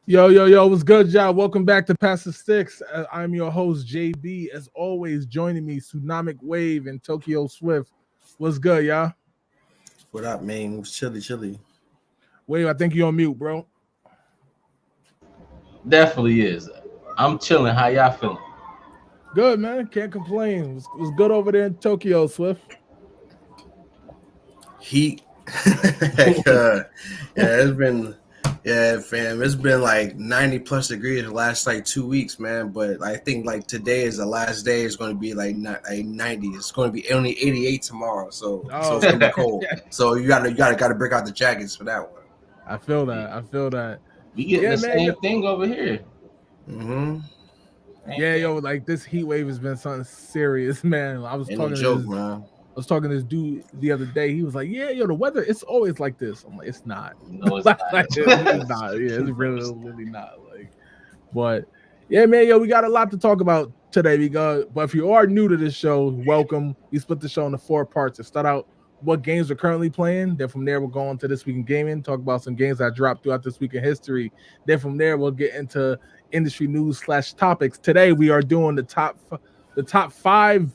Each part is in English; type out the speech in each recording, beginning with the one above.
Yo, what's good, y'all? Welcome back to Pass the Sticks. I'm your host, JB. As always, joining me, Tsunamic Wave and Tokyo Swift. What's good, y'all? What up, man? It's chilly. Wave, I think you're on mute, bro. Definitely is. I'm chilling. How y'all feeling? Good, man. Can't complain. Was good over there in Tokyo, Swift. Heat. It's been fam. It's been like 90 plus degrees the last like 2 weeks, man. But I think like today is the last day. It's going to be like 90. It's going to be only 88 tomorrow. So Oh, it's going to be cold. So you gotta break out the jackets for that one. I feel Yeah, that. I feel that. we getting Yeah, the man. same thing over here. Mm-hmm. Same Yeah, thing. yo, like this heat wave has been something serious, man. I was Ain't no talking to joke, this man. I was talking to this dude the other day. He was like, "Yeah, yo, the weather it's always like this." I'm like, "It's not. No, it's It's not. not. Yeah, it's really not." Like, but yeah, man, yo, we got a lot to talk about today. But if you are new to this show, welcome. We split the show into four parts. To start out, what games we're currently playing. Then from there, we'll go on to this week in gaming. Talk about some games that dropped throughout this week in history. Then from there, we'll get into industry news slash topics. Today, we are doing the top five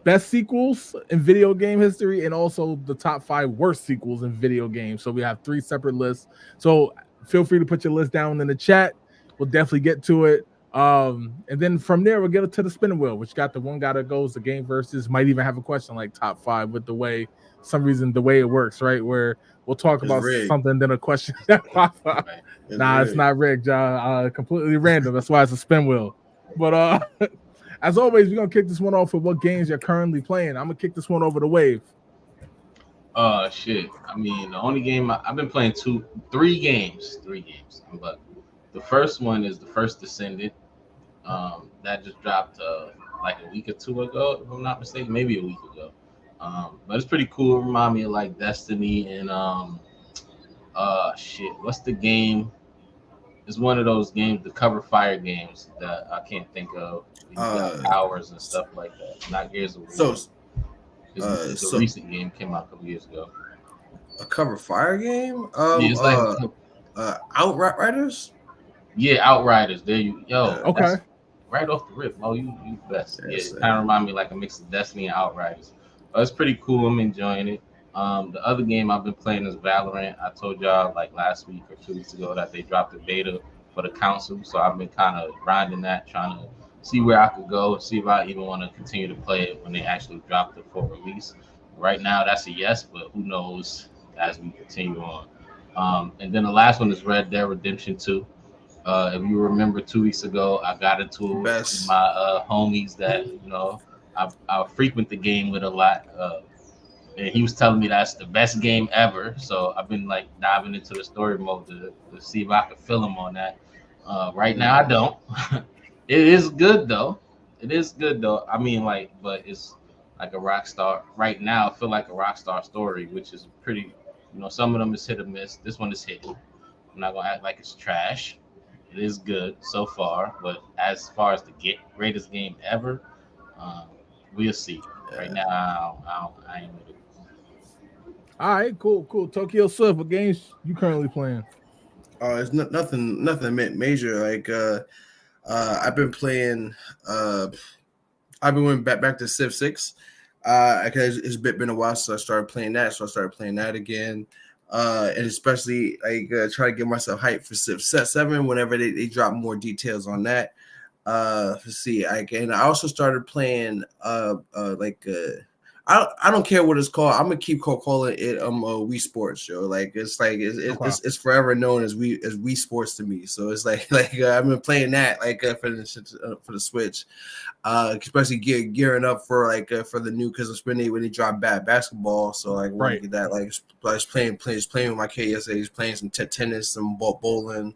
best sequels in video game history and also the top five worst sequels in video games. So we have three separate lists. So feel free to put your list down in the chat. We'll definitely get to it. And then from there we'll get to the spinning wheel, which got the one guy that goes the game versus might even have a question like top five with the way some reason the way it works, right? Where we'll talk It's about rigged. something, then a question that pops up. Right. It's Nah, it's rigged. not rigged, John. Completely random. That's why it's a spin wheel. But as always, we're gonna kick this one off with what games you're currently playing. I'm gonna kick this one over the wave. Shit. I mean, the only game I've been playing three games. But the first one is the first Descendant. That just dropped like a week or two ago, if I'm not mistaken, maybe a week ago. But it's pretty cool. It remind me of like Destiny and shit. What's the game? It's one of those games, the cover fire games that I can't think of. You got Uh, powers and stuff like that. Not Gears of so War. It's a so recent game, came out a couple years ago. a cover fire game. Yeah, it's like Outriders. yeah, Outriders. There you yo, Yeah, Okay. that's right off the rip. Oh, you best. Yeah, yes, it kind of remind me like a mix of Destiny and Outriders. It's pretty cool. I'm enjoying it. The other game I've been playing is Valorant. I told y'all like last week or 2 weeks ago that they dropped the beta for the console, so I've been kind of grinding that, trying to see where I could go, see if I even want to continue to play it when they actually drop the full release. Right now, that's a yes, but who knows as we continue on. And then the last one is Red Dead Redemption 2. If you remember 2 weeks ago, I got into it with one of best. my homies that I frequent the game with a lot, and he was telling me that's the best game ever. So I've been like diving into the story mode to see if I can fill him on that. Right now, I don't. It is good though. It is good though. I mean, like, but it's like a rock star. Right now, I feel like a rock star story, which is pretty. Some of them is hit or miss. This one is hitting. I'm not gonna act like it's trash. It is good so far, but as far as the greatest game ever, um, we'll see. Right Yeah. now, I ain't with it. All right, cool. Tokyo Swift, what games you currently playing? It's nothing major. I've been playing. Uh, I've been went back to Civ 6. Because it's been a while since I started playing that, so I started playing that again. And especially like try to get myself hyped for Civ 7 whenever they drop more details on that. Let's see. I also started playing I don't care what it's called. I'm gonna keep calling it Wii Sports, yo. Like Okay. it's forever known as Wii Sports to me. So it's I've been playing that for the Switch, especially gearing up for for the new because it's when they drop basketball. So like I want to Right. get that I was playing with my kid yesterday. He's playing some tennis, some bowling,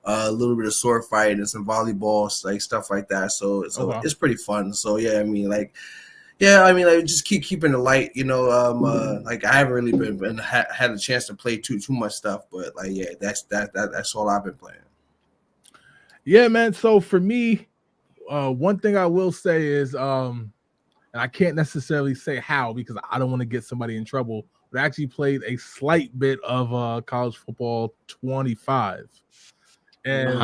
a little bit of sword fighting and some volleyball, like stuff like that. So Okay. it's pretty fun. So yeah, I mean like just keeping it light, like I haven't really had a chance to play too much stuff, but like yeah, that's all I've been playing. Yeah, man. So for me, one thing I will say is and I can't necessarily say how because I don't want to get somebody in trouble, but I actually played a slight bit of college football 25. And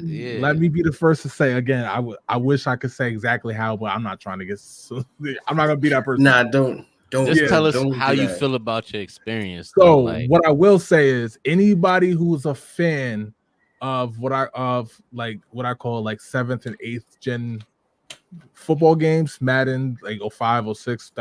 Yeah. let me be the first to say again, I wish I could say exactly how, but I'm not trying to get. I'm not gonna be that person. Nah, don't. Just tell us don't how do you that. feel about your experience. So Though, like, what I will say is anybody who's a fan of what I call like 7th and 8th gen football games, Madden, like 05, 06,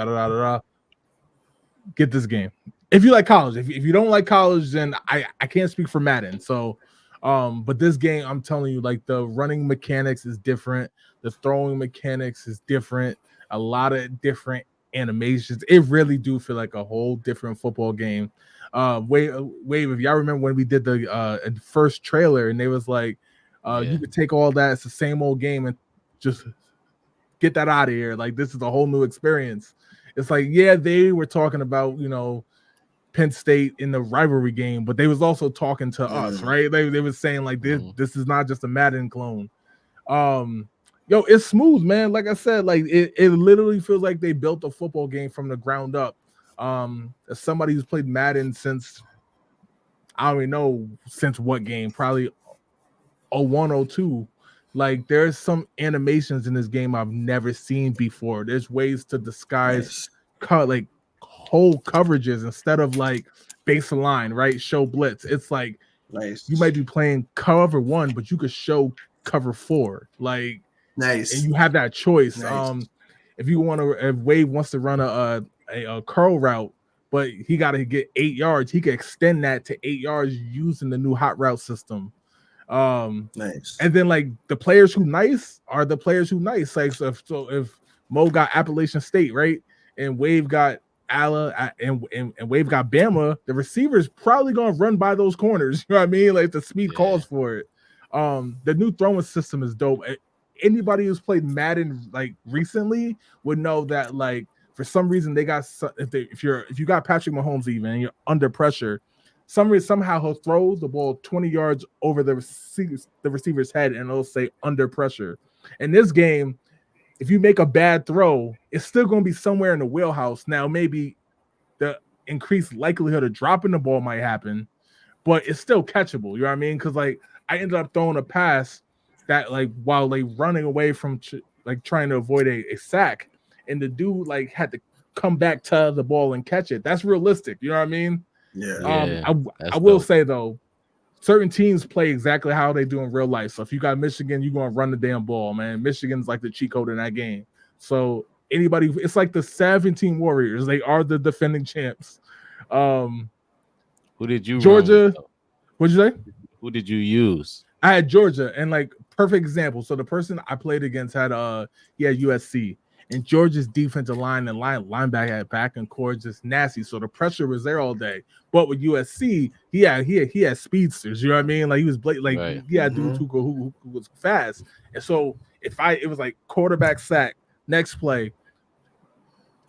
get this game. If you like college, if you don't like college, then I can't speak for Madden. So but this game, I'm telling you, like the running mechanics is different, the throwing mechanics is different, a lot of different animations. It really do feel like a whole different football game. Wave, if y'all remember when we did the first trailer and they was like, you could take all that, it's the same old game and just get that out of here. Like this is a whole new experience. It's like, yeah, they were talking about, Penn State in the rivalry game, but they was also talking to us, right? They was saying like this is not just a Madden clone. It's smooth, man. Like I said, like it literally feels like they built a football game from the ground up. As somebody who's played Madden since I don't even know since what game, probably 01, 02. Like there's some animations in this game I've never seen before. There's ways to disguise like whole coverages instead of like baseline, right? Show blitz. It's like you might be playing cover 1, but you could show cover 4. Like and you have that choice. If you want to, if Wade wants to run a curl route, but he got to get 8 yards, he can extend that to 8 yards using the new hot route system. And then like the players who nice are the players who nice. Like so if Mo got Appalachian State, right, and Wave got Ala and Wave got Bama, the receiver's probably gonna run by those corners. You know what I mean? Like the speed calls for it. The new throwing system is dope. Anybody who's played Madden like recently would know that like for some reason they got if you got Patrick Mahomes even and you're under pressure, somehow he'll throw the ball 20 yards over the receiver's head and it'll say under pressure. In this game, if you make a bad throw, it's still going to be somewhere in the wheelhouse. Now, maybe the increased likelihood of dropping the ball might happen, but it's still catchable. You know what I mean? Because like I ended up throwing a pass that like while like running away from like trying to avoid a sack, and the dude like had to come back to the ball and catch it. That's realistic. You know what I mean? Yeah. I will say though, certain teams play exactly how they do in real life. So if you got Michigan, you're gonna run the damn ball, man. Michigan's like the cheat code in that game. So anybody, it's like the 17 Warriors. They are the defending champs. Who did you Georgia? What'd you say? Who did you use? I had Georgia, and like perfect example. So the person I played against had USC. And Georgia's defensive line and linebacker had back and core just nasty. So the pressure was there all day. But with USC, he had speedsters. You know what I mean? Like he was he had dudes who was fast. And so it was like quarterback sack, next play,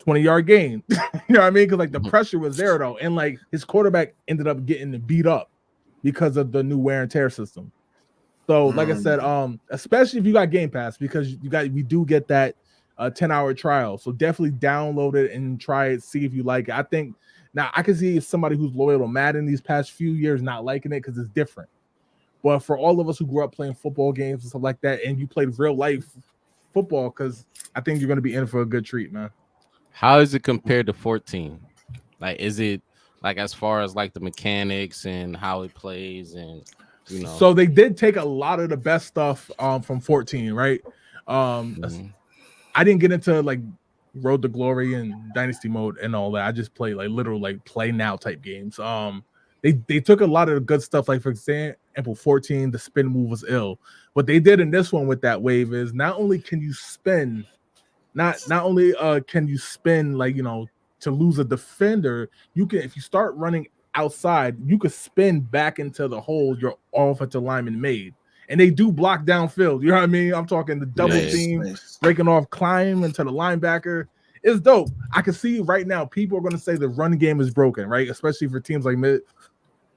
20-yard gain. You know what I mean? Because like the pressure was there though, and like his quarterback ended up getting beat up because of the new wear and tear system. So like I said, especially if you got Game Pass, because we do get that 10-hour trial. So definitely download it and try it, see if you like it. I think now I can see somebody who's loyal to Madden these past few years not liking it because it's different. But for all of us who grew up playing football games and stuff like that, and you played real life football, because I think you're going to be in for a good treat, man. How is it compared to 14? Like, is it like as far as like the mechanics and how it plays and So they did take a lot of the best stuff from 14, right? I didn't get into like Road to Glory and Dynasty mode and all that. I just played like literal like play now type games. They took a lot of the good stuff, like for example, 14, the spin move was ill. What they did in this one with that wave is not only can you spin, not only can you spin like to lose a defender, you can, if you start running outside, you could spin back into the hole your offensive lineman made. And they do block downfield. You know what I mean? I'm talking the double team, breaking off, climb into the linebacker. It's dope. I can see right now people are going to say the run game is broken, right? Especially for teams like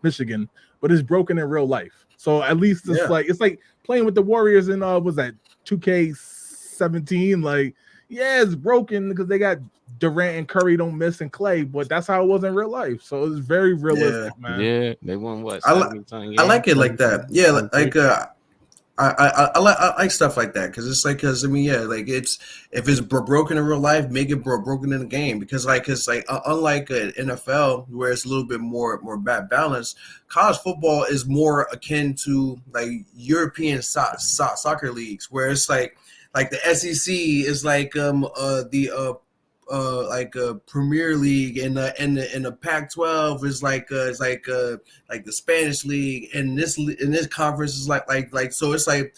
Michigan, but it's broken in real life. So at least it's like playing with the Warriors in was that 2K17? Like, yeah, it's broken because they got Durant and Curry don't miss and Clay, but that's how it was in real life. So it's very realistic, man. Yeah, they won what? I like it like that. Yeah, I like stuff like that because it's like because I mean like it's if it's broken in real life, make it broken in the game because unlike NFL where it's a little bit more bad balance, college football is more akin to like European soccer leagues where it's like the SEC is like the Premier League and the Pac-12 is like the Spanish league and this conference is like so it's like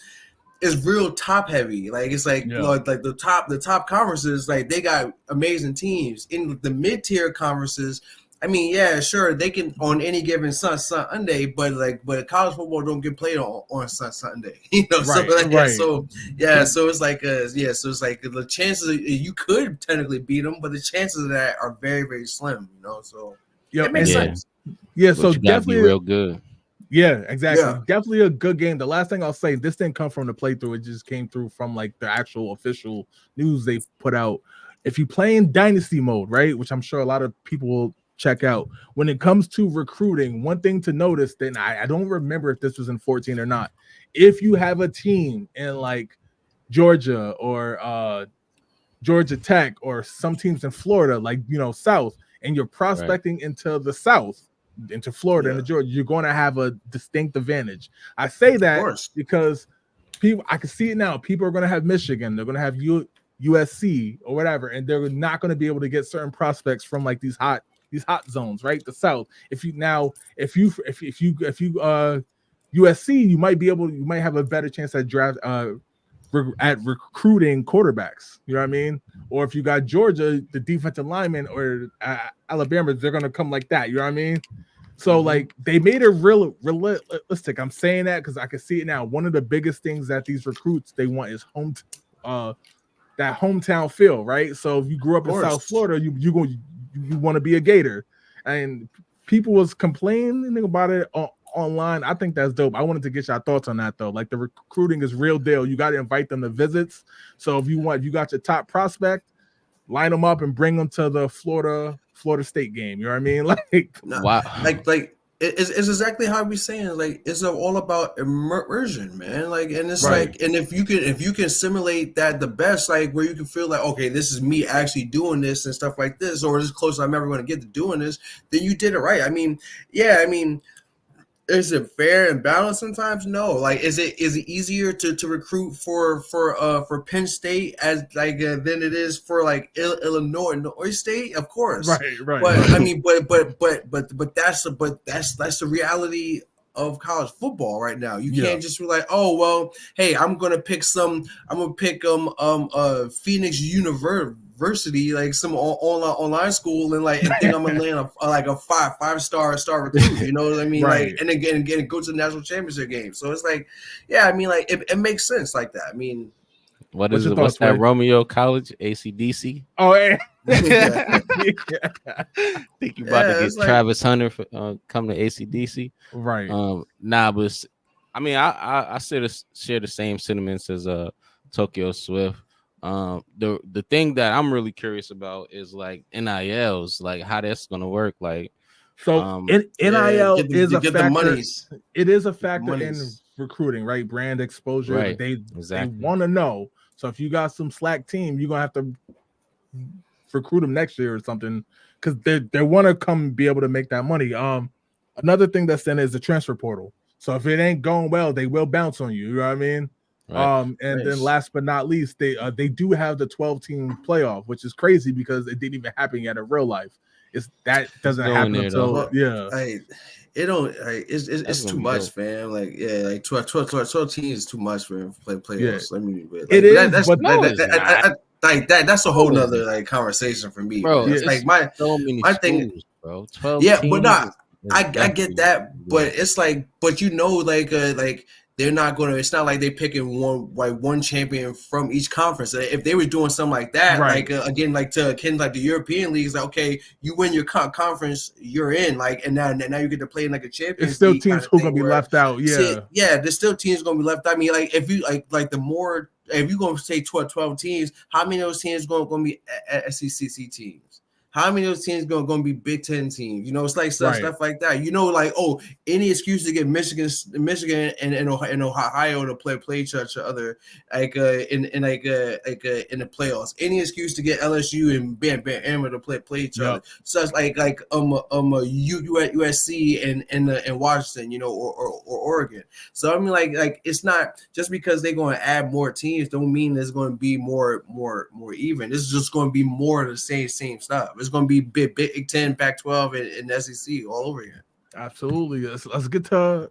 it's real top heavy like it's like like the top conferences like they got amazing teams in the mid-tier conferences. I mean, yeah, sure, they can on any given Sunday, but college football don't get played on Sunday, something like that. So yeah, so it's like so it's like the chances you could technically beat them, but the chances of that are very very slim, So it makes sense. Yeah, so definitely real good. Yeah, exactly. Yeah. Definitely a good game. The last thing I'll say, this didn't come from the playthrough; it just came through from like the actual official news they put out. If you play in Dynasty mode, right, which I'm sure a lot of people will check out. When it comes to recruiting, one thing to notice, then I don't remember if this was in 14 or not. If you have a team in like Georgia or Georgia Tech or some teams in Florida, like South, and you're prospecting into the South, into Florida and Georgia, you're going to have a distinct advantage. I say that because I can see it now. People are going to have Michigan, they're going to have USC or whatever, and they're not going to be able to get certain prospects from like these hot zones, right? The South. If you USC, you might have a better chance at recruiting quarterbacks. You know what I mean? Or if you got Georgia, the defensive lineman, or Alabama, they're gonna come like that. You know what I mean? So like they made it realistic. I'm saying that because I can see it now. One of the biggest things that these recruits they want is that hometown feel, right? So if you grew up in South Florida, you want to be a Gator, and people was complaining about it online. I think that's dope. I wanted to get your thoughts on that though. Like the recruiting is real deal. You got to invite them to visits. So if you got your top prospect, line them up and bring them to the Florida State game. You know what I mean? Like wow. Like it's exactly how we saying. Like it's all about immersion, man. Like and it's like and if you can simulate that the best, like where you can feel like okay, this is me actually doing this and stuff like this, or as close as I'm ever going to get to doing this, then you did it right. I mean, is it fair and balanced sometimes? No. Like, is it easier to recruit for Penn State as like than it is for like Illinois State? Of course, right. But I mean, but that's the reality of college football right now. You can't just be like, oh well, hey, I'm gonna pick Phoenix University, like some online school, and like and think I'm gonna land a five-star recruit. You know what I mean? Right. Like and again go to the national championship game. So it's like, yeah, I mean, like it makes sense like that. I mean, what's that Romeo College ACDC? Oh, yeah. Think you about to get Travis Hunter for come to ACDC, right? But I mean, I share the same sentiments as Tokyo Swift. The thing that I'm really curious about is like NILs, like how that's gonna work. Like, so NIL is a factor. It is a factor in recruiting, right? Brand exposure. Right. They want to know. So if you got some slack team, you're gonna have to recruit them next year or something because they want to come be able to make that money. Another thing that's in is the transfer portal. So if it ain't going well, they will bounce on you. You know what I mean? Right. Then last but not least, they do have the 12-team playoff, which is crazy because it didn't even happen yet in real life. That doesn't happen until it's too much, fam. Like 12 teams is too much for playoffs. Yeah. I mean, like, it is, that's a whole nother like conversation for me, bro. It's like my thing, bro. 12 yeah, teams but not. I get that, but it's like, but like they're not going to. It's not like they're picking one champion from each conference. If they were doing something like that, like again, like the European leagues, like okay, you win your conference, you're in. Like and now you get to play in like a champion. It's still teams who are gonna be left out. Yeah, there's still teams gonna be left out. I mean, like if you like the more if you're gonna say 12 teams, how many of those teams going to be SEC teams? How many of those teams going to be Big Ten teams? You know, it's like stuff like that. You know, like any excuse to get Michigan and Ohio to play each other, like in the playoffs. Any excuse to get LSU and Bama to play each other. So it's like USC and Washington, you know, or Oregon. So I mean, like it's not just because they're going to add more teams don't mean there's going to be more even. This is just going to be more of the same stuff. It's going to be Big 10, Pac-12, and SEC all over again. Absolutely. Let's get to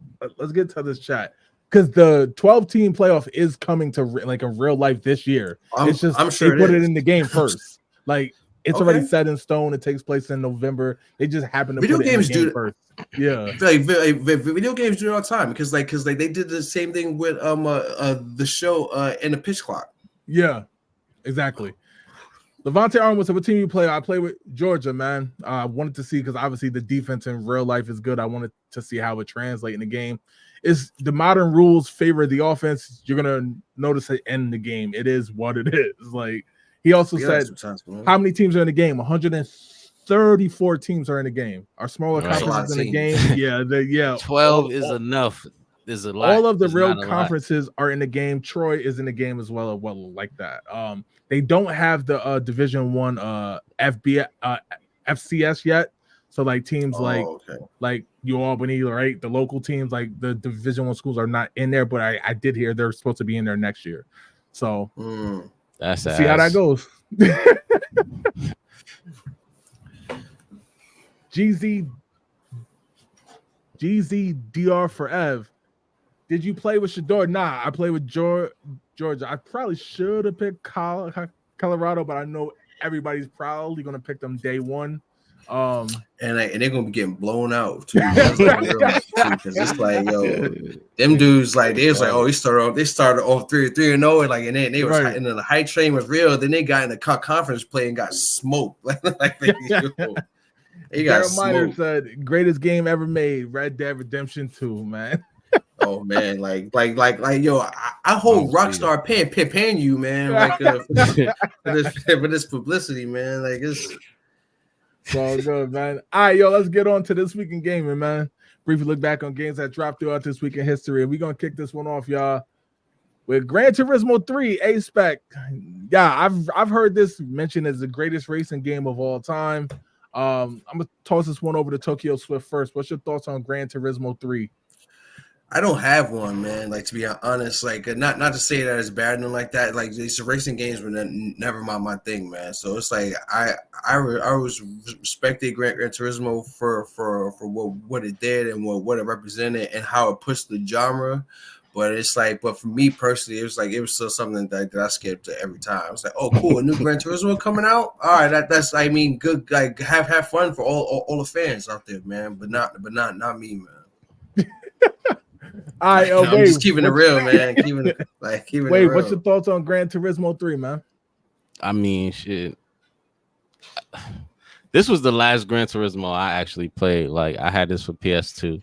this chat because the 12-team playoff is coming to like in real life this year. I'm sure they put it in the game first. Like it's already set in stone. It takes place in November. They just happen to video put games it in the game first. Yeah, like video games do it all the time because they did the same thing with the show and the pitch clock. Yeah, exactly. Levante Arnold said, what team you play? I play with Georgia, man. I wanted to see because obviously the defense in real life is good. I wanted to see how it translates in the game. Is the modern rules favor the offense? You're gonna notice it in the game. It is what it is. Like he also said, how many teams are in the game? 134 teams are in the game. Our smaller conferences in the game. Yeah, 12 is enough. There's a lot. All of the real conferences are in the game. Troy is in the game as well like that. They don't have the Division I FCS yet. So like teams like UAlbany, right? The local teams like the Division I schools are not in there, but I did hear they're supposed to be in there next year. So that's see how that goes. GZDR for Ev. Did you play with Shador? Nah, I played with Georgia. I probably should have picked Colorado, but I know everybody's probably going to pick them day one. And they're going to be getting blown out too. Because it's like, yo, them dudes like they was like, oh, they started off 3-0, and like, and then they was and then the hype train was real. Then they got in the conference play and got smoked. Like they got smoked. Said greatest game ever made, Red Dead Redemption 2, man. Oh man, like yo, I hold Rockstar paying you, man, like for this publicity, man. Like it's all good, man. All right, yo, let's get on to this week in gaming, man. Briefly look back on games that dropped throughout this week in history, and we're gonna kick this one off, y'all, with Gran Turismo 3 A-Spec. Yeah, I've heard this mentioned as the greatest racing game of all time. I'm gonna toss this one over to Tokyo Swift first. What's your thoughts on Gran Turismo 3? I don't have one, man. Like, to be honest, like not to say that it's bad and like that. Like these racing games were never my thing, man. So it's like I was respected Gran Turismo for what it did and what it represented and how it pushed the genre. But it's like, but for me personally, it was still something that I skipped every time. It's like, oh, cool, a new Gran Turismo coming out. All right, that's I mean, good. Like, have fun for all the fans out there, man. But not me, man. All right, I'm just keeping it real, man. Keeping it real. What's your thoughts on Gran Turismo 3, man? I mean, shit. This was the last Gran Turismo I actually played. Like, I had this for PS2.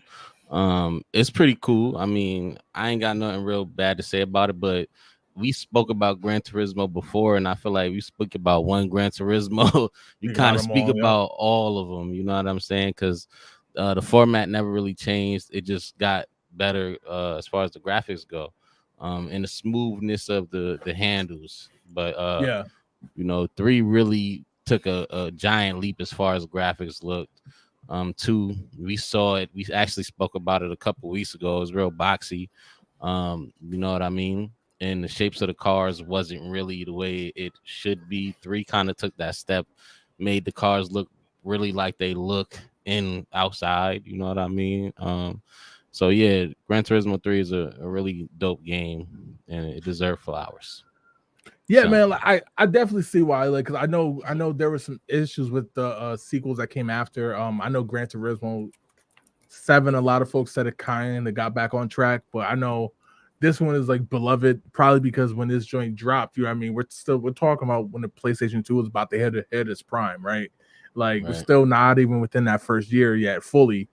It's pretty cool. I mean, I ain't got nothing real bad to say about it, but we spoke about Gran Turismo before, and I feel like we spoke about one Gran Turismo. you kind of speak about all of them. You know what I'm saying? Because the format never really changed. It just got better as far as the graphics go, and the smoothness of the handles. But you know, 3 really took a giant leap as far as graphics looked. 2, we saw it. We actually spoke about it a couple weeks ago. It was real boxy. You know what I mean? And the shapes of the cars wasn't really the way it should be. 3 kind of took that step, made the cars look really like they look in outside. You know what I mean? So yeah, Gran Turismo 3 is a really dope game, and it deserved flowers. Yeah, so, man, like, I definitely see why. Like, cause I know there were some issues with the sequels that came after. I know Gran Turismo 7. A lot of folks said it kind of got back on track, but I know this one is like beloved, probably because when this joint dropped, you know what I mean, we're talking about when the PlayStation 2 was about to hit its prime, right? Like, we're still not even within that first year yet fully.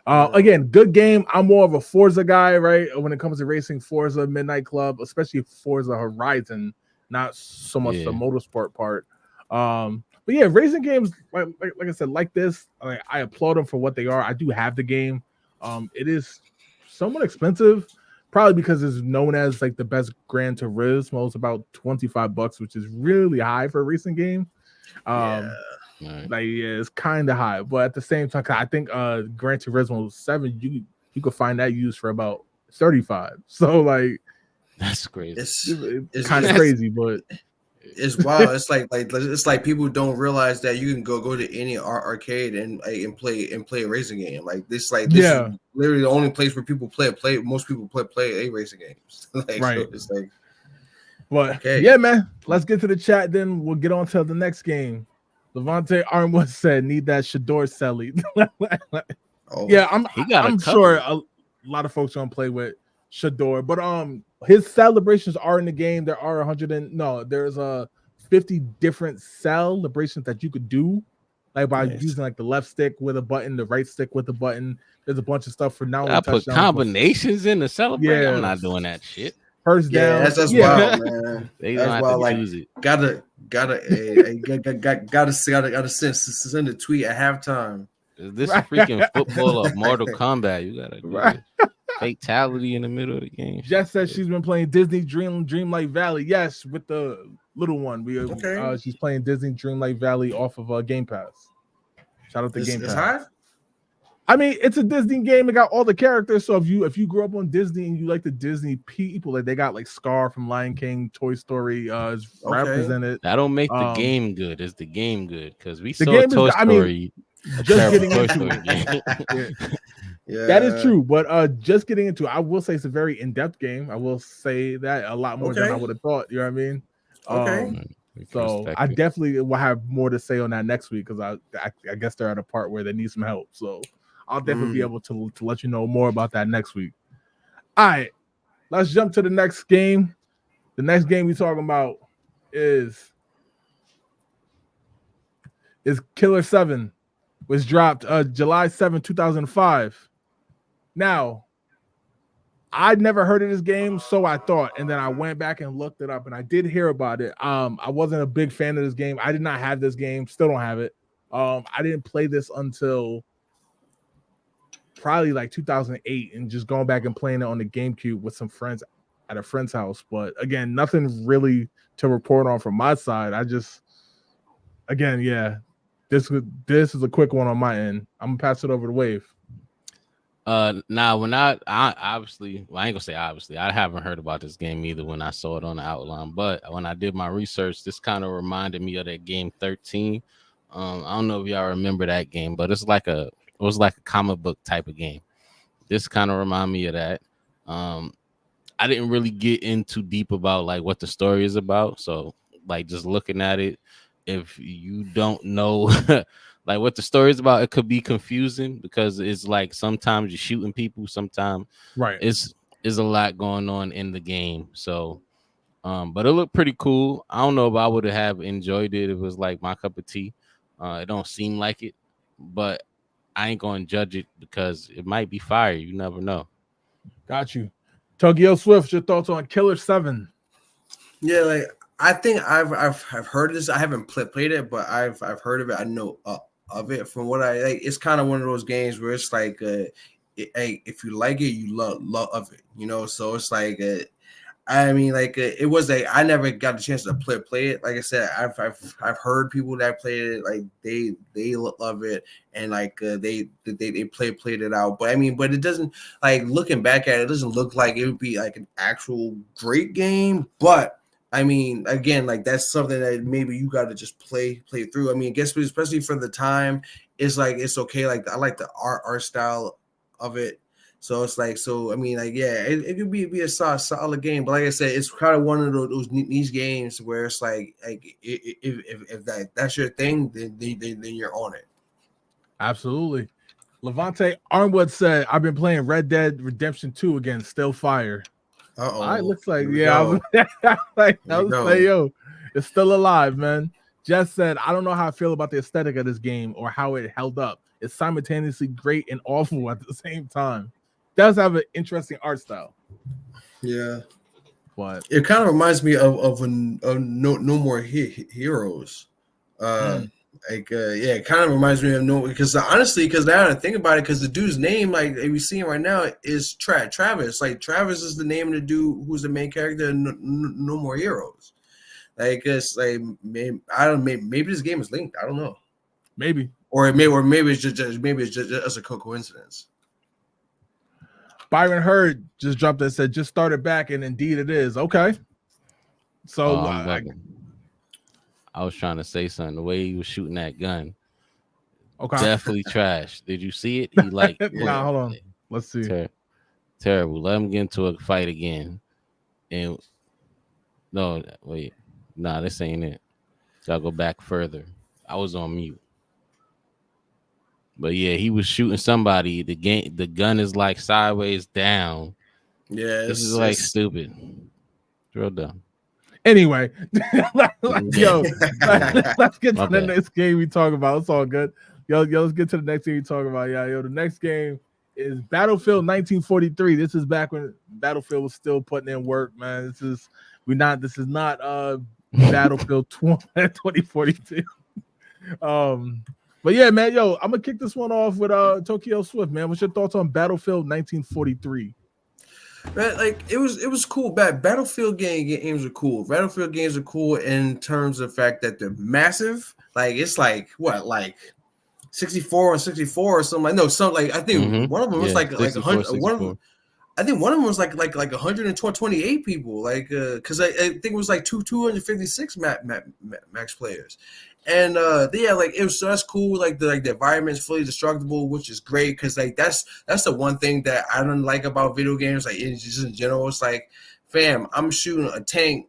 Again, good game. I'm more of a Forza guy, right? When it comes to racing, Forza Midnight Club, especially Forza Horizon, not so much the motorsport part. But yeah, racing games, like I said, like this, I applaud them for what they are. I do have the game. It is somewhat expensive, probably because it's known as like the best Gran Turismo. It's about $25, which is really high for a racing game. It's kind of high, but at the same time, I think Gran Turismo 7 you could find that used for about 35. So like that's crazy. It's kind of crazy, but it's wild. It's like people don't realize that you can go to any arcade and play a racing game. This is literally the only place where people play. Most people play a racing games. Right. So it's like, but okay. Yeah, man. Let's get to the chat. Then we'll get on to the next game. Levante Armwood said, "Need that Shador Selly." Yeah, I'm sure a lot of folks don't play with Shador, but his celebrations are in the game. There are there's 50 different celebrations that you could do, like by using like the left stick with a button, the right stick with a button. There's a bunch of stuff for now. I put combinations in the celebration. Yeah. I'm not doing that shit. First down. That's wild, man. That's wild. Like, use it. Gotta send a tweet at halftime. Is this freaking football or Mortal Kombat? You gotta do fatality in the middle of the game. Jess says she's been playing Disney Dreamlight Valley. Yes, with the little one. She's playing Disney Dreamlight Valley off of Game Pass. Shout out to Game Pass. High? I mean, it's a Disney game. It got all the characters. So if you grew up on Disney and you like the Disney people, like they got like Scar from Lion King, Toy Story is represented. That don't make the game good. Is the game good? Because we saw Toy Story. Just getting into it. Yeah, that is true. But just getting into it, I will say it's a very in-depth game. I will say that a lot more than I would have thought. You know what I mean? Okay. So I definitely will have more to say on that next week because I guess they're at a part where they need some help. So I'll definitely be able to let you know more about that next week. All right, let's jump to the next game. The next game we're talking about is Killer 7, was dropped July 7, 2005. Now, I'd never heard of this game, so I thought, and then I went back and looked it up, and I did hear about it. I wasn't a big fan of this game. I did not have this game, still don't have it. I didn't play this until probably like 2008, and just going back and playing it on the GameCube with some friends at a friend's house. But again, nothing really to report on from my side. This is a quick one on my end. I'm gonna pass it over to Wave. Now when I obviously, well, I ain't gonna say obviously, I haven't heard about this game either when I saw it on the outline, but when I did my research, this kind of reminded me of that game 13. I don't know if y'all remember that game, but it was like a comic book type of game. This kind of reminded me of that. I didn't really get in too deep about like what the story is about, so like just looking at it, if you don't know like what the story is about, it could be confusing because it's like sometimes you're shooting people, sometimes it's a lot going on in the game. So but it looked pretty cool. I don't know if I would have enjoyed it if it was like my cup of tea. It don't seem like it, but I ain't gonna judge it because it might be fire. You never know. Got you. Tokyo Swift, your thoughts on Killer 7? Yeah, like I think I've heard of this. I haven't played it, but I've heard of it. I know of it from what I like. It's kind of one of those games where it's like, if you like it, you love it. You know, so it's like, it was I never got a chance to play it. Like I said, I've heard people that played it, like they love it, and like they played it out. But but it doesn't, like, looking back at it, it doesn't look like it would be like an actual great game. But again, like that's something that maybe you got to just play through. I guess especially for the time, it's like it's okay. Like I like the art style of it. So it's like, it could be a solid game. But like I said, it's kind of one of those niche games where it's like if that's your thing, then you're on it. Absolutely. Levante Armwood said, "I've been playing Red Dead Redemption 2 again, still fire." It looks like, I was like, yo, it's still alive, man. Jess said, "I don't know how I feel about the aesthetic of this game or how it held up. is simultaneously great and awful at the same time. Does have an interesting art style. Yeah, but it kind of reminds me of No More Heroes. Yeah, it kind of reminds me of because honestly, because now I think about it, because the dude's name, like we see right now, is Travis. Like Travis is the name of the dude who's the main character in No More Heroes. Like it's like maybe this game is linked. I don't know. Maybe it's just a coincidence. Byron Hurd just dropped and said just started back, and indeed it is. Okay. So I was trying to say something. The way he was shooting that gun, okay, definitely trash. Did you see it? He like nah, hold on. Let's see. Terrible. Let him get into a fight again. And no, wait, nah, this ain't it. Gotta go back further. I was on mute. But yeah, he was shooting somebody. The gun is like sideways down. Yeah, this is like stupid. Drill down. Anyway, let's get to the next game we talk about. It's all good. Yo, let's get to the next game we talk about. Yeah, the next game is Battlefield 1943. This is back when Battlefield was still putting in work, man. This is not Battlefield 2042. But yeah, man, I'm gonna kick this one off with Tokyo Swift, man. What's your thoughts on Battlefield 1943? Right, like it was cool. Battlefield games are cool. Battlefield games are cool in terms of the fact that they're massive. Like it's like what, like 64 and 64 or something. Like no, something like I think one of them was like 100. One of them, I think one of them was like 128 people. Like because I think it was like 256 max players. And yeah, like it was, so that's cool. Like the environment's fully destructible, which is great because like that's the one thing that I don't like about video games. Like it's just in general, it's like, fam, I'm shooting a tank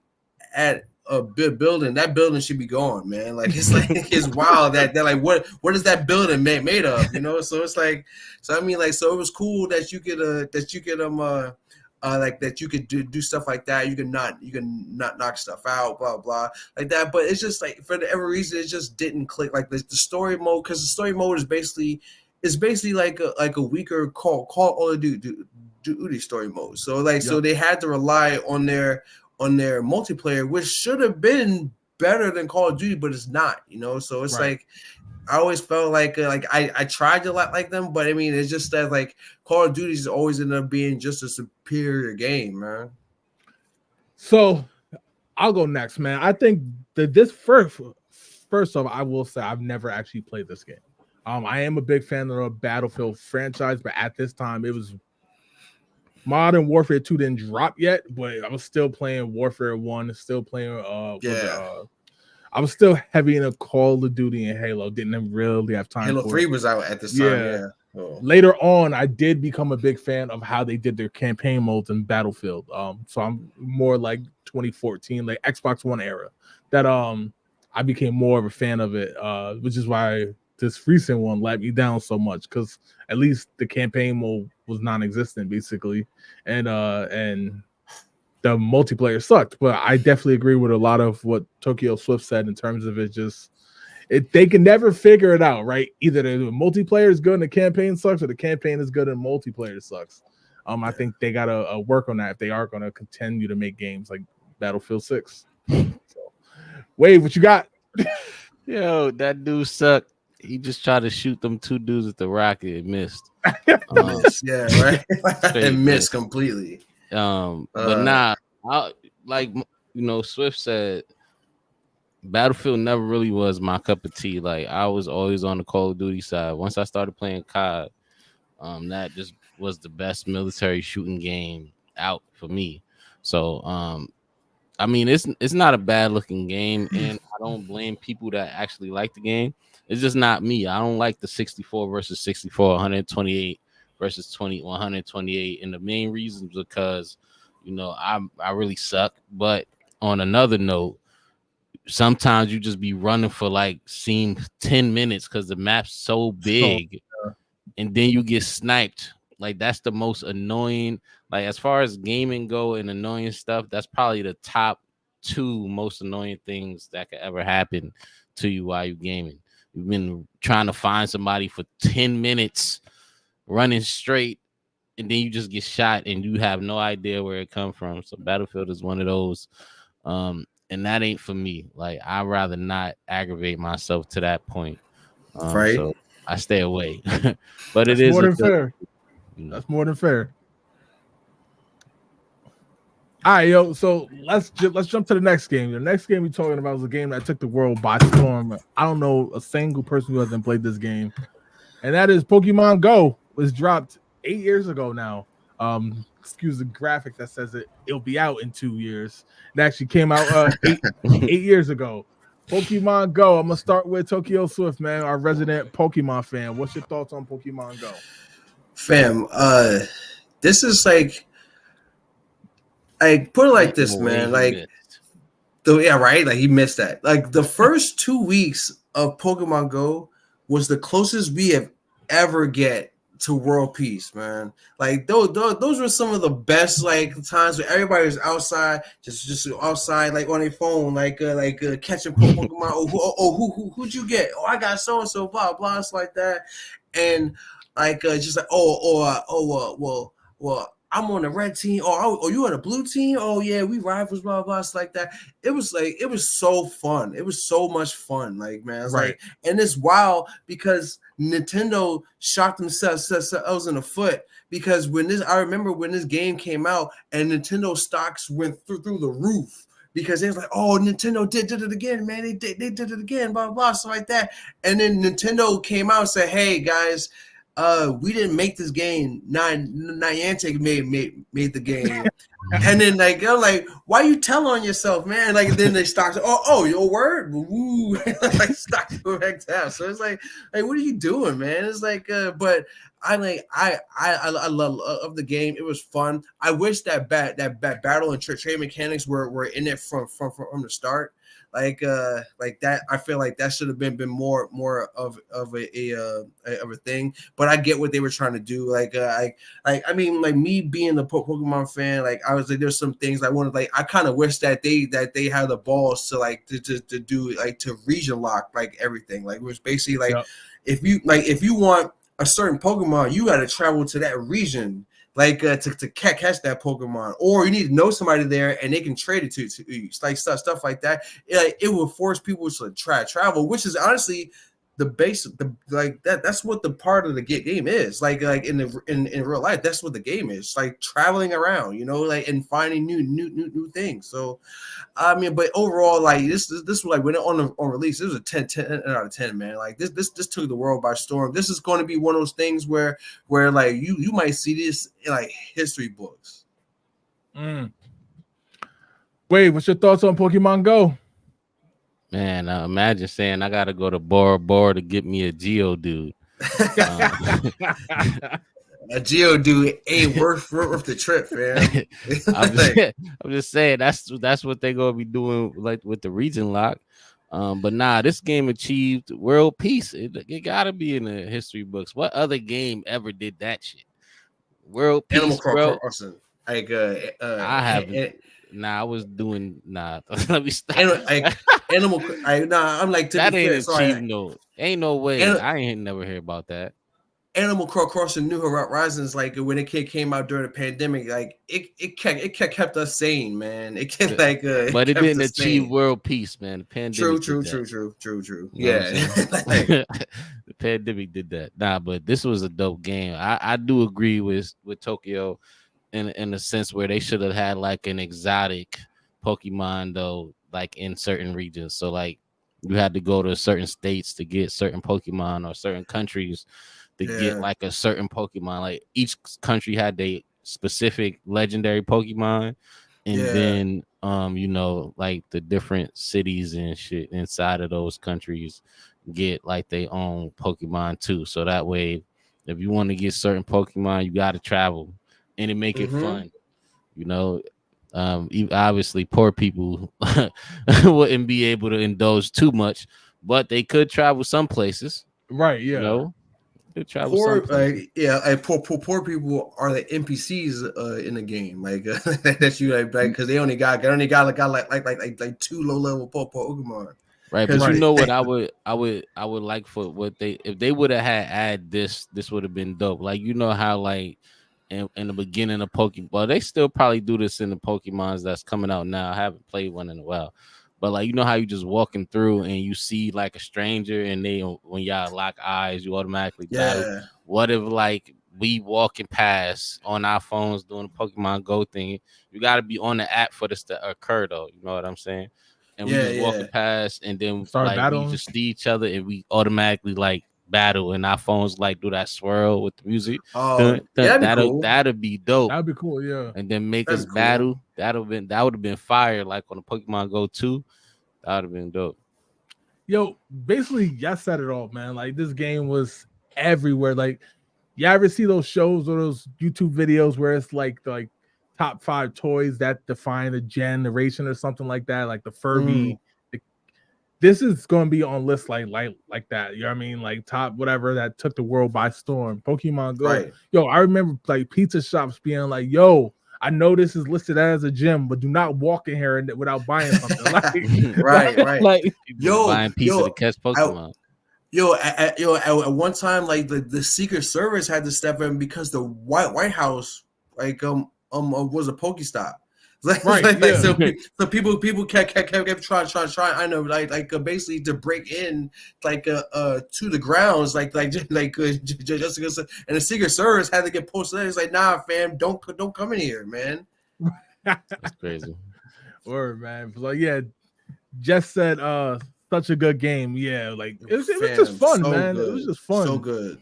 at a building. That building should be gone, man. Like it's like it's wild that they're like, what is that building made of? You know, so it's like, so I mean, like, so it was cool that you could like that you could do stuff like that. You can not knock stuff out, blah blah like that. But it's just like for whatever reason, it just didn't click. Like the story mode, because the story mode is basically like a weaker Call of Duty story mode. So like so they had to rely on their multiplayer, which should have been better than Call of Duty, but it's not. You know, so it's like. I always felt like I tried to like them, but I mean it's just that like Call of Duty is always ended up being just a superior game, man. So I'll go next, man. I think that this first off, I will say I've never actually played this game. I am a big fan of the Battlefield franchise, but at this time it was Modern Warfare 2 didn't drop yet, but I was still playing Warfare 1, still playing I was still heavy in a Call of Duty and Halo. Didn't really have time. Halo 3 was out at this time. Yeah. Oh. Later on, I did become a big fan of how they did their campaign modes in Battlefield. So I'm more like 2014, like Xbox One era. That I became more of a fan of it, which is why this recent one let me down so much, because at least the campaign mode was non-existent basically, and the multiplayer sucked. But I definitely agree with a lot of what Tokyo Swift said in terms of they can never figure it out, right? Either the multiplayer is good and the campaign sucks, or the campaign is good and multiplayer sucks. I think they gotta work on that if they are gonna continue to make games like Battlefield 6. So, Wade, what you got? Yo, that dude sucked. He just tried to shoot them two dudes with the rocket and missed. Yeah, right. And missed completely. But nah, Swift said Battlefield never really was my cup of tea. Like I was always on the Call of Duty side. Once I started playing COD, that just was the best military shooting game out for me. So I mean it's not a bad looking game, and I don't blame people that actually like the game. It's just not me. I don't like the 64 versus 64, 128 versus 128, and the main reason is because I really suck. But on another note, sometimes you just be running for like 10 minutes because the map's so big, and then you get sniped. Like that's the most annoying. Like as far as gaming go and annoying stuff, that's probably the top 2 most annoying things that could ever happen to you while you gaming. you've been trying to find somebody for 10 minutes running straight, and then you just get shot and you have no idea where it come from. So Battlefield is one of those. And that ain't for me. Like, I'd rather not aggravate myself to that point. Right. So I stay away. But That's it is more than fair. you know. That's more than fair. All right, yo. So let's jump to the next game. The next game we're talking about is a game that took the world by storm. I don't know a single person who hasn't played this game, and that is Pokemon Go. Was dropped 8 years ago now. Excuse the graphic that says it'll be out in 2 years. It actually came out 8 years ago. Pokemon Go. I'm gonna start with Tokyo Swift, man, our resident Pokemon fan. What's your thoughts on Pokemon Go? Fam, this is like, I put it like this, man. Like, right? Like, he missed that. Like, the first 2 weeks of Pokemon Go was the closest we have ever get to world peace, man. Like, those were some of the best like times where everybody was outside, just outside, like on their phone, like catching Pokemon. Who'd you get? Oh, I got so and so, blah blah, it's like that, and like just like well, I'm on the red team. Oh, you on the blue team? Oh yeah, we rivals, blah blah. It's like that. It was so fun. It was so much fun. Like, man, it's Right. like, and it's wild because Nintendo shot themselves in the foot, because I remember when this game came out and Nintendo stocks went through the roof, because they was like, oh, Nintendo did it again, man. They did it again, blah blah, stuff like that. And then Nintendo came out and said, hey guys, we didn't make this game. Niantic made the game. And then like, they're like, why you tell on yourself, man? Like, then they start, your word, woo, like stocks go back down. So it's like, what are you doing, man? It's like, but I love the game. It was fun. I wish that battle and trade mechanics were in it from the start. Like that, I feel like that should have been more of a thing. But I get what they were trying to do. I mean, like, me being the Pokemon fan, like, I was like, there's some things I wanted. Like, I kind of wish that they had the balls to do like to region lock like everything. Like, it was basically like, Yep. if you want a certain Pokemon, you got to travel to that region, like to catch that Pokemon, or you need to know somebody there and they can trade it to you. It's like stuff like that. It will force people to travel, which is honestly the base. That's what the part of the game is. Like in real life, that's what the game is. Like traveling around, like, and finding new things. So, I mean, but overall, like this was like, when it on release, it was a 10 out of 10, man. Like this took the world by storm. This is going to be one of those things where like you might see this in like history books. Wait, what's your thoughts on Pokemon Go? Man, imagine saying I gotta go to Bora Bora to get me a Geodude. A Geodude ain't worth the trip, man. I'm just saying that's what they're gonna be doing, like with the region lock. But nah, this game achieved world peace. It gotta be in the history books. What other game ever did that shit? World peace, Animal bro. Crossing. Like I haven't. I was doing. Let me stop. Animal. I'm like, that ain't achieved. No, ain't no way. I ain't never heard about that. Animal Crossing New Horizons, like when it came out during the pandemic, like it kept us sane, man. It kept but it didn't achieve world peace, man. The pandemic. True. Yeah, the pandemic did that. Nah, but this was a dope game. I do agree with Tokyo in a sense where they should have had like an exotic Pokemon though, like in certain regions. So like you had to go to certain states to get certain Pokemon, or certain countries to get like a certain Pokemon. Like each country had their specific legendary Pokemon, and then like the different cities and shit inside of those countries get like their own Pokemon too. So that way, if you want to get certain Pokemon, you got to travel, and it make it fun. Obviously poor people wouldn't be able to indulge too much, but they could travel some places. Right, yeah. Poor people are the NPCs in the game, like that you like, because they only got like 2 low-level Pokemon. Right, but Right. you know what I would like for what they if they would have had add this would have been dope. Like you know how like in the beginning of Pokemon, well, they still probably do this in the Pokemons that's coming out now. I haven't played one in a while, but like you know how you just walking through and you see like a stranger and they when y'all lock eyes, you automatically battle. Yeah. What if like we walking past on our phones doing the Pokemon Go thing? You got to be on the app for this to occur, though. You know what I'm saying? And we just walking past, and then Start like battling. we just see each other, and we automatically like battle, and our phones like do that swirl with the music. Oh, That'll be dope. That'd be cool, yeah. And then make That'd us be cool. battle. That would have been fire, like on the Pokemon Go 2. That would have been dope. Yo, basically, y'all said it all, man. Like this game was everywhere. Like, you ever see those shows or those YouTube videos where it's like top 5 toys that define a generation or something like that, like the Furby. This is going to be on lists like that. You know what I mean? Like top whatever that took the world by storm. Pokemon Go. Right. Yo, I remember like pizza shops being like, "Yo, I know this is listed as a gym, but do not walk in here without buying something." Like, Right. Like, People buying pizza to catch Pokemon. At one time, like the Secret Service had to step in because the White House was a Pokestop. So people kept trying. I know, basically to break in, to the grounds, just and the Secret Service had to get posted. It's like, nah, fam, don't come in here, man. That's crazy. Word, man. Like, yeah, Jess said, such a good game. Yeah, like it was just fun, so man. Good. It was just fun. So good.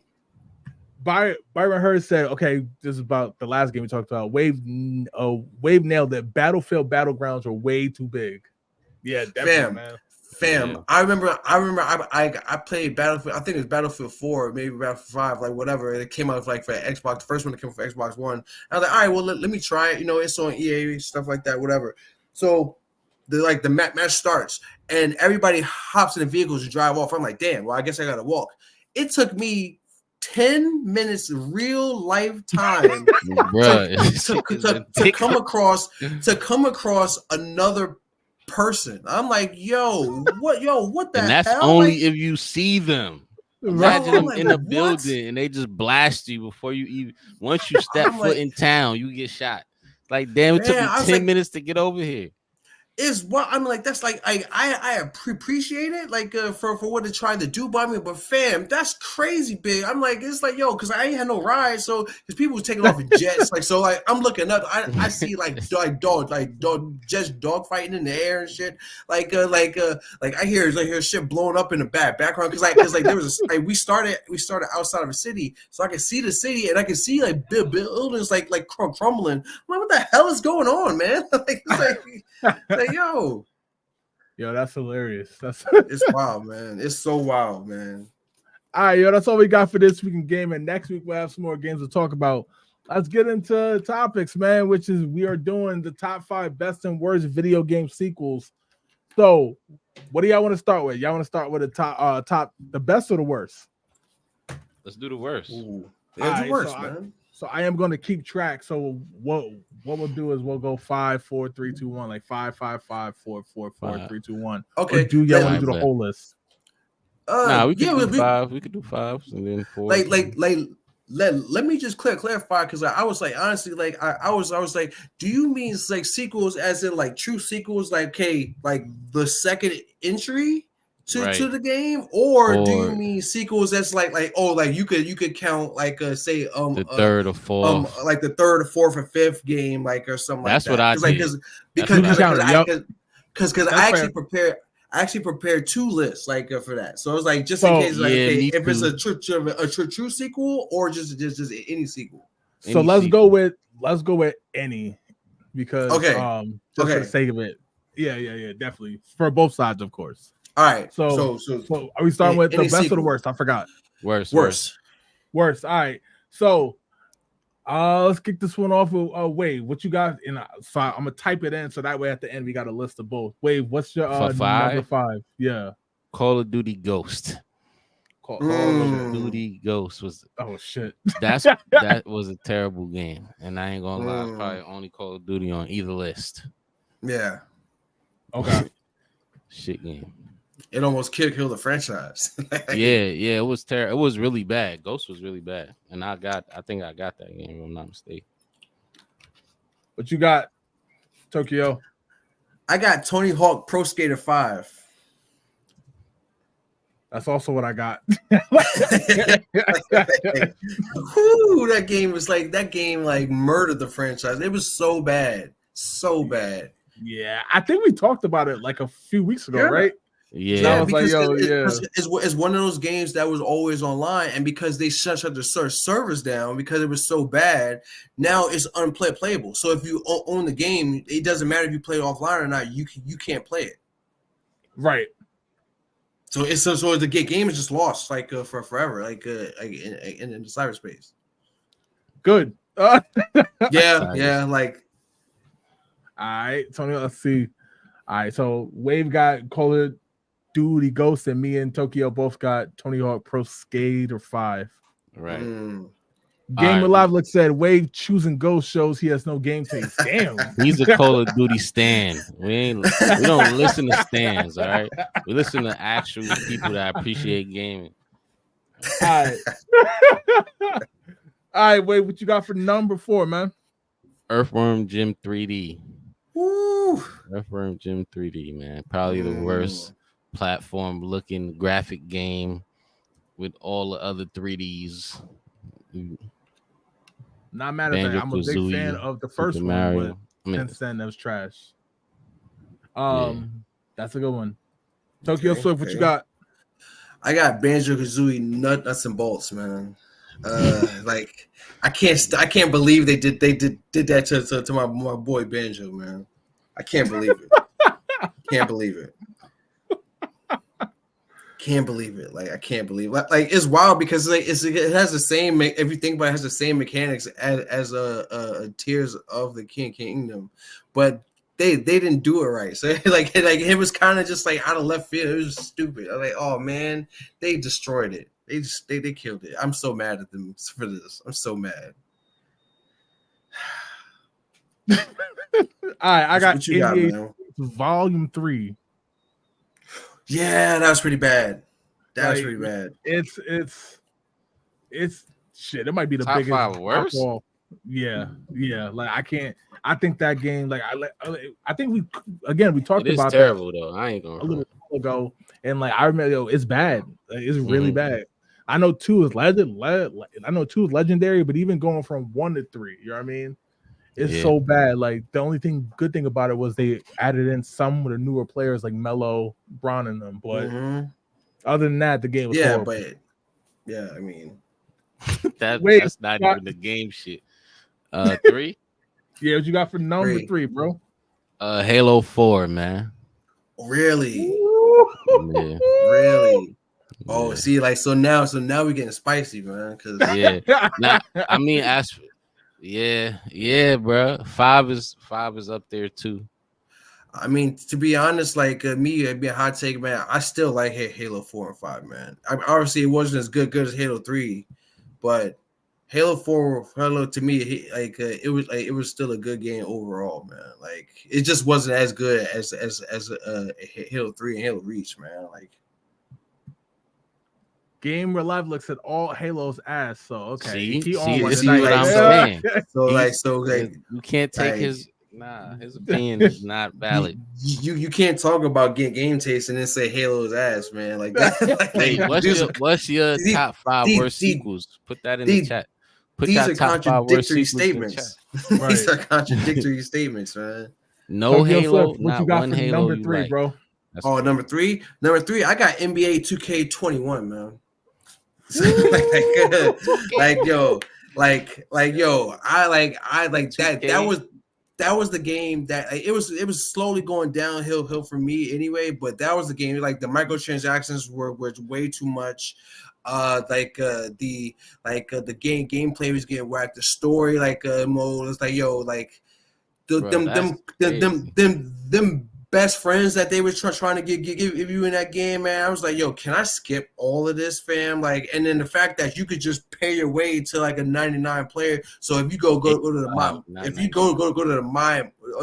Byron Hurd said, okay, this is about the last game we talked about. Wave nailed it. Battlefield Battlegrounds are way too big. Yeah, definitely, Fam, Yeah. I remember I played Battlefield. I think it was Battlefield 4, maybe Battlefield 5, like whatever. And it came out like for Xbox. The first one that came for Xbox One. I was like, all right, well let me try it. You know, it's on EA stuff like that, whatever. So the match starts and everybody hops in the vehicles and drive off. I'm like, damn. Well, I guess I gotta walk. It took me 10 minutes real life time to come across another person. I'm like, what the And that's hell? only if you see them. Imagine them like, in a what? building and they just blast you before you even. Once you step foot in town, you get shot. Like, damn, it took me 10 minutes to get over here. Is what I'm like. That's like I appreciate it, like for what they tried to do by me, but fam, that's crazy big. I'm like, it's like, yo, because I ain't had no ride, so because people was taking off in jets, like, so like I'm looking up, I see just dog fighting in the air and shit, like I hear shit blowing up in the background because there was we started outside of a city, so I could see the city and I could see like buildings like crumbling. I'm like, what the hell is going on, man? Like, yo, that's hilarious. It's wild, man. It's so wild, man. All right, yo, that's all we got for this week in gaming. Next week we'll have some more games to talk about. Let's get into topics, man, which is we are doing the top 5 best and worst video game sequels. So, what do y'all want to start with? Y'all want to start with the the best or the worst? Let's do the worst. Ooh. Yeah, the worst, man. So I am going to keep track. So what we'll do is we'll go 5, 4, 3, 2, 1, like 5, 5, 5, 4, 4, 4, 3, 2, 1. Okay. Or do y'all want to do the whole list? We could do 5. We could do 5 and then 4. Let me just clarify, because I was like, honestly, like I was like, do you mean like sequels as in like true sequels, like like the second entry to the game, or do you mean sequels that's like you could count like say the third or fourth, like the third or fourth or fifth game, like, or something that's like that. What I did. Because I actually prepared 2 lists like for that, so it was like just in case, like, if it's a true sequel or just any sequel. So let's go with any, because just for the sake of it, yeah, definitely for both sides, of course. All right. So are we starting with the best sequel or the worst? I forgot. Worst. All right. So let's kick this one off with Wave. What you got in? So I'm gonna type it in so that way at the end we got a list of both. Wave, what's your number 5? Yeah. Call of Duty Ghost. Call of Duty Ghost was. Oh shit. That was a terrible game, and I ain't gonna lie. Probably only Call of Duty on either list. Yeah. Okay. Shit game. It almost killed the franchise. Yeah, it was terrible. It was really bad. Ghost was really bad, and I think I got that game if I'm not mistaken. What you got, Tokyo? I got Tony Hawk Pro Skater 5. That's also what I got. Whew, that game like murdered the franchise. It was so bad. So bad. Yeah, I think we talked about it like a few weeks ago, right? Yeah, because it's one of those games that was always online, and because they shut the servers down because it was so bad, now it's unplayable. So if you own the game, it doesn't matter if you play it offline or not. You can't play it. Right. So the game is just lost for forever, in the cyberspace. Good. Yeah. Like, all right, Tony. Let's see. All right, so Wave got Call of Duty Ghost, and me and Tokyo both got Tony Hawk Pro Skater 5. right. Gamer Live Look said Wave choosing Ghost shows he has no game taste. Damn, he's a Call of Duty stan. We don't listen to stans, all right? We listen to actual people that appreciate gaming. All right. All right, Wave, what you got for number 4, man? Earthworm Jim 3D. Woo. Earthworm Jim 3D, man. Probably the worst platform looking graphic game with all the other 3Ds. Not mad at that. I'm a big fan of the first one, but since then that was trash. That's a good one. Tokyo Swift, what you got? I got Banjo-Kazooie nuts and bolts, man. Like I can't believe they did that to my boy Banjo, man. I can't believe it. Can't believe it. Can't believe it. Like I can't believe it. Like it's wild because it has the same everything, but it has the same mechanics as Tears of the Kingdom, but they didn't do it right. So like it was kind of just like out of left field. It was stupid. I'm like, oh man, they destroyed it. They killed it. I'm so mad at them for this. I'm so mad. All right, I got what you got, man? Volume 3. Yeah, that was pretty bad. That was pretty bad. It's shit. It might be the Top biggest 5 worst. Yeah. Like I can't. I think that game. Like I think we talked about terrible though. I ain't gonna a little while ago, and like I remember, it's bad. Like, it's really bad. I know 2 is legendary, but even going from 1 to 3, you know what I mean? It's so bad. Like the only good thing about it was they added in some of the newer players like Mello, Braun, and them. But other than that, the game was horrible. But I mean, that's not even the game shit. 3. Yeah, what you got for number 3, bro? Halo 4, man. Really? Yeah. Really? Oh, see, like so now we're getting spicy, man. Cause I mean, bro. 5 is up there too. I mean, to be honest, like me, it'd be a hot take, man. I still like Halo 4 and 5, man. Obviously, it wasn't as good as Halo 3, but Halo 4, to me, it was still a good game overall, man. Like it just wasn't as good as Halo 3 and Halo Reach, man. Like. Gamer Live looks at all Halo's ass, so okay. See what I'm saying? So you can't take his opinion is not valid. You can't talk about game taste and then say Halo's ass, man. Like that. Hey, what's your top 5 worst sequels? Put that in the chat. These are contradictory statements. These are contradictory statements, man. No Halo, what you got for Halo number 3, bro? Number 3. I got NBA 2K21, man. I like that. That was the game that it was slowly going downhill for me anyway. But that was the game. Like the microtransactions were way too much. The gameplay was getting whacked. The story mode was them best friends that they were trying to give you in that game, man. I was like, yo, can I skip all of this, fam? Like, and then the fact that you could just pay your way to like a 99 player. So if you go to the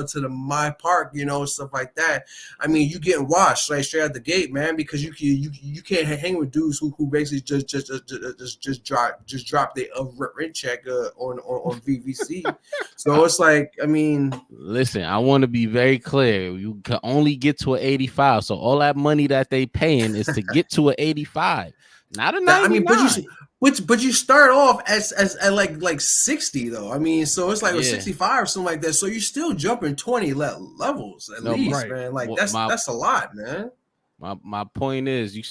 to my park, stuff like that. I mean, you getting washed like straight out the gate, man, because you can't hang with dudes who basically just drop their rent check on VVC. So it's like, I mean, listen, I want to be very clear. You can only get to an 85, so all that money that they paying is to get to an 85, not a 99. I mean, but you start off at like 60 though. I mean, so it's like 65 or something like that. So you're still jumping 20 levels at least, man. Like that's a lot, man. My point is, you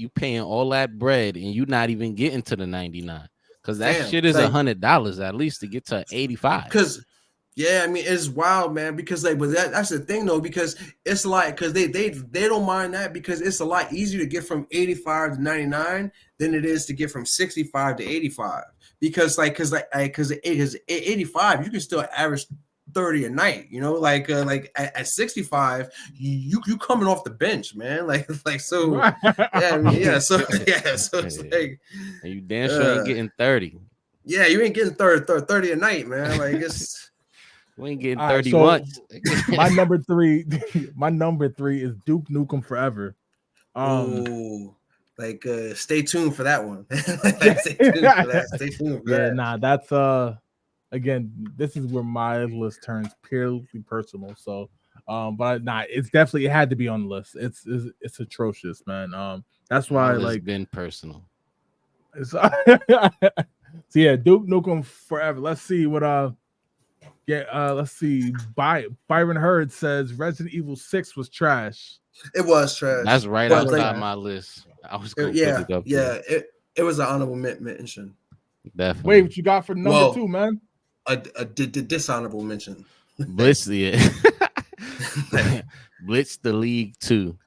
paying all that bread and you not even getting to the 99 because that shit is $100 at least to get to 85. Because yeah, I mean it's wild, man. Because like, but that's the thing though. Because it's like, because they don't mind that because it's a lot easier to get from 85 to 99 than it is to get from 65 to 85. Because 85 you can still average 30 a night. Like at 65 you coming off the bench, man. So yeah, I mean, yeah. So yeah, so it's like, and you damn sure ain't getting 30. Yeah, you ain't getting 30 a night, man. Like it's. We ain't getting 30 months. My number three is Duke Nukem Forever. Stay tuned for that one. Stay tuned for that. Nah, that's again, this is where my list turns purely personal. So but it definitely had to be on the list. It's atrocious, man. That's why it's been personal. So yeah, Duke Nukem Forever. Let's see what let's see. Byron Hurd says Resident Evil 6 was trash. It was trash. That's right outside my list. I was going to put it up there. It was an honorable mention. Definitely. Wait, what you got for number 2, man? A dishonorable mention. Blitz, yeah. Blitz the League 2.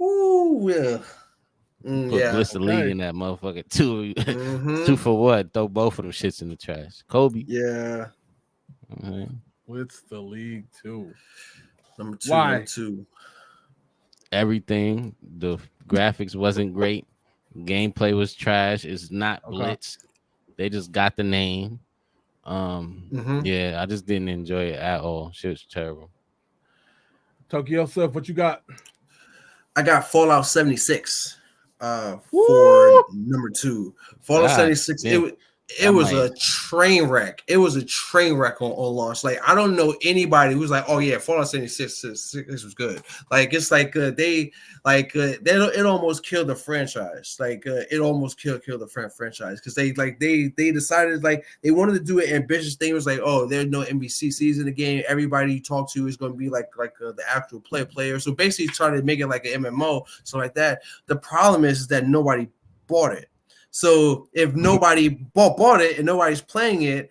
Ooh, yeah. Blitz the League in that motherfucker. 2. 2 for what? Throw both of them shits in the trash. Kobe. Yeah. Blitz the League 2. Number 2. Why? Number 2. Everything. The graphics wasn't great. Gameplay was trash. It's not Blitz. They just got the name. Yeah, I just didn't enjoy it at all. Shit was terrible. Tokyo Swift, what you got? I got Fallout 76 for number 2. Fallout 76. Damn. It was a train wreck. It was a train wreck on launch. Like, I don't know anybody who's like, oh yeah, Fallout 76 this was good. Like, it's like it almost killed the franchise. Like, it almost killed the franchise because they decided like they wanted to do an ambitious thing. It was like, oh, there's no NPCs in the game. Everybody you talk to is going to be like the actual player. So basically, trying to make it like an MMO, so like that. The problem is that nobody bought it. So if nobody bought it and nobody's playing it,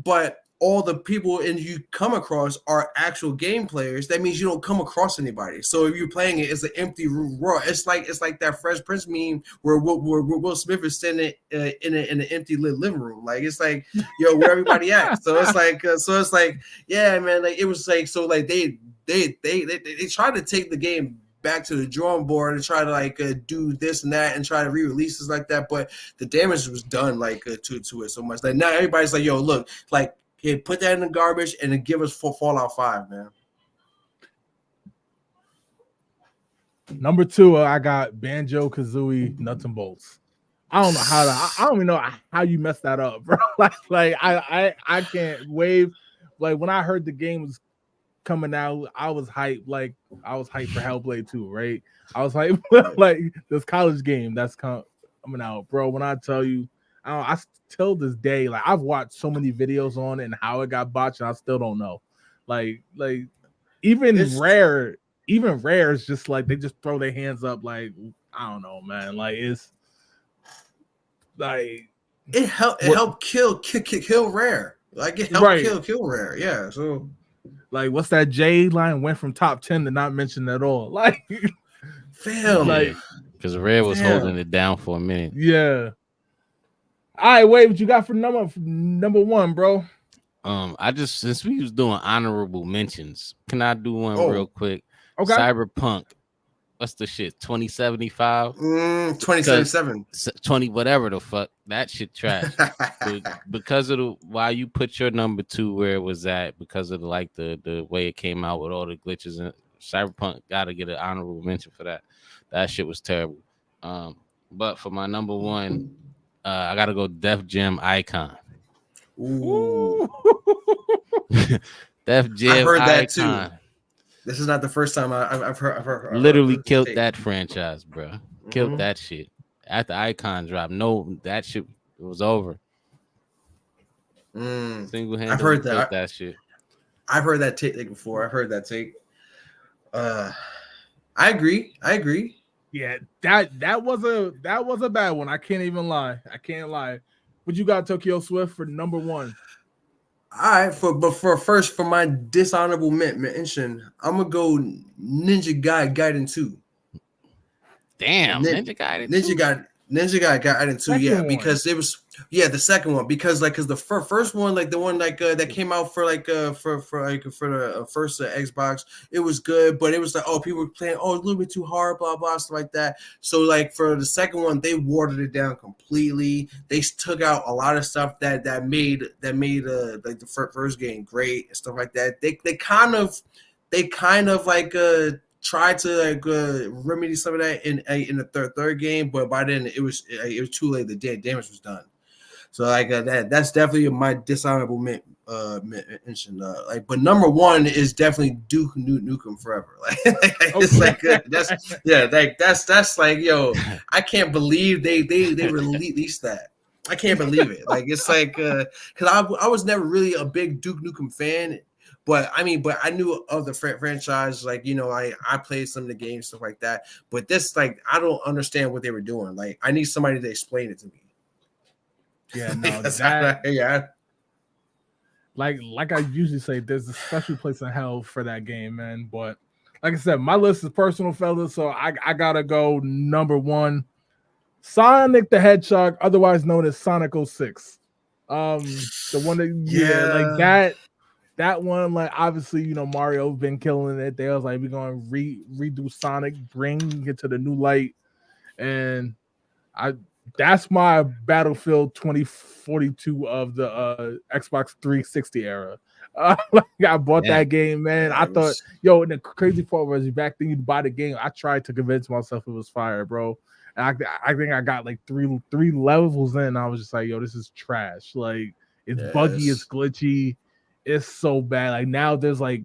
but all the people you come across are actual game players, that means you don't come across anybody. So if you're playing it, it's an empty world. It's like that Fresh Prince meme where Will Smith is sitting in an empty living room. Like, it's like, yo, where everybody at? So it's like, yeah, man. Like, it was like, so like they tried to take the game back to the drawing board and try to do this and that and try to re-releases like that, but the damage was done to it so much. Like, now everybody's like, yo, look, like, hey, put that in the garbage and then give us Fallout 5, man. Number 2, I got Banjo-Kazooie Nuts and Bolts. I don't know I don't even know how you messed that up, bro. like I can't wave. Like, when I heard the game was coming out, I was hyped. Like, I was hyped for Hellblade 2, right? I was hyped like this college game that's coming out, bro. When I tell you, I till this day, like, I've watched so many videos on it and how it got botched, and I still don't know. Like even Rare is just like, they just throw their hands up. Like, I don't know, man. Like, it's like it helped kill Rare. Like, it helped kill Rare. Yeah. So, like, what's that J line went from top 10 to not mention at all? Like, fam, like, because Red was holding it down for a minute. Yeah. All right, wait, what you got for number 1, bro? Since we was doing honorable mentions, can I do one real quick? Okay. Cyberpunk what's the shit 2075 2077. 20 whatever the fuck that shit trash. Because of why you put your number 2 where it was at, because of the way it came out with all the glitches, and Cyberpunk got to get an honorable mention for that. That shit was terrible. But for my number 1, I gotta go Def Jam Icon. Ooh. Def Jam I heard that Icon. too. This is not the first time I've heard Literally killed that franchise, bro. Killed that shit. After Icon dropped, that shit was over. Single-handedly I've heard that. that shit. I've heard that take before. I've heard that take. I agree. Yeah, that was a bad one. I can't even lie. I can't lie. But you got Tokyo Swift for number 1. All right, for my dishonorable mention, I'm gonna go Ninja Gaiden 2. Damn, Ninja Gaiden 2. Ninja Gaiden 2, yeah, because it was the second one, because the first one, like the one that came out for the first Xbox, it was good, but it was like, oh, people were playing a little bit too hard, blah blah stuff like that. So like for the second one, they watered it down completely. They took out a lot of stuff that made like the first game great and stuff like that. They kind of like tried to like remedy some of that in the third game, but by then it was too late. The damage was done. So like that's definitely my dishonorable mention. But number 1 is definitely Duke Nukem Forever. It's like that's like, yo, I can't believe they released that. I can't believe it. Like it's like because I was never really a big Duke Nukem fan. But I knew of the franchise, like, I played some of the games, stuff like that. But this, like, I don't understand what they were doing. Like, I need somebody to explain it to me. Yeah, no, that, like I usually say, there's a special place in hell for that game, man. But like I said, my list is personal, fellas, so I gotta go number 1, Sonic the Hedgehog, otherwise known as Sonic 06. The one that like that. That one, like, obviously, Mario's been killing it. They was like, we're going to redo Sonic, bring it to the new light. And that's my Battlefield 2042 of the Xbox 360 era. I bought that game, man. I thought, and the crazy part was back then you buy the game, I tried to convince myself it was fire, bro. And I think I got like three levels in. And I was just like, yo, this is trash. Like, it's buggy, it's glitchy. It's so bad. Like now there's like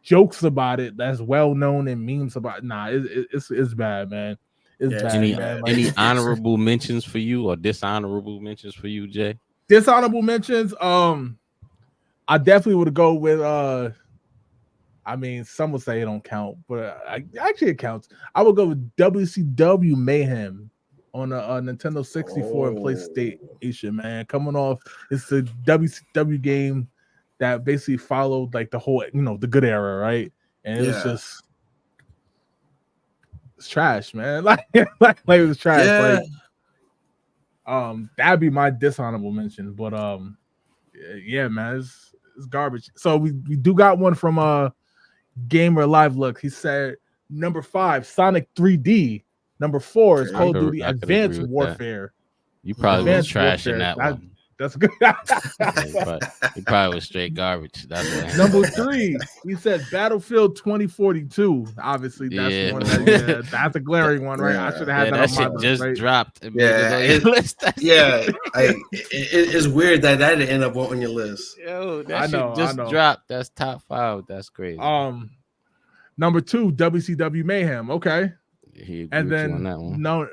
jokes about it that's well known and memes about it. Nah, it's bad, man. It's bad, man. Like, any honorable mentions for you or dishonorable mentions for you, Jay? Dishonorable mentions. I definitely would go with some would say it don't count, but actually it counts. I would go with WCW Mayhem on a Nintendo 64 and PlayStation, man. Coming off, it's the WCW game that basically followed like the whole, the good era, right? And it was just it's trash, man. Like it was trash. Yeah. Like, that'd be my dishonorable mention. But yeah, man, it's garbage. So we do got one from Gamer Live Look. He said number 5, Sonic 3D. Number 4 is Call of Duty Advanced Warfare. You probably was trashing that one. That's good. He probably was straight garbage. That's number 3. He said Battlefield 2042. Obviously, that's the one. That's a glaring one, right? I should have had that on my list. Just right? dropped. It's weird that didn't end up on your list. Yo, that shit just dropped. That's top 5. That's crazy. Number 2, WCW Mayhem. Okay, and then on that one.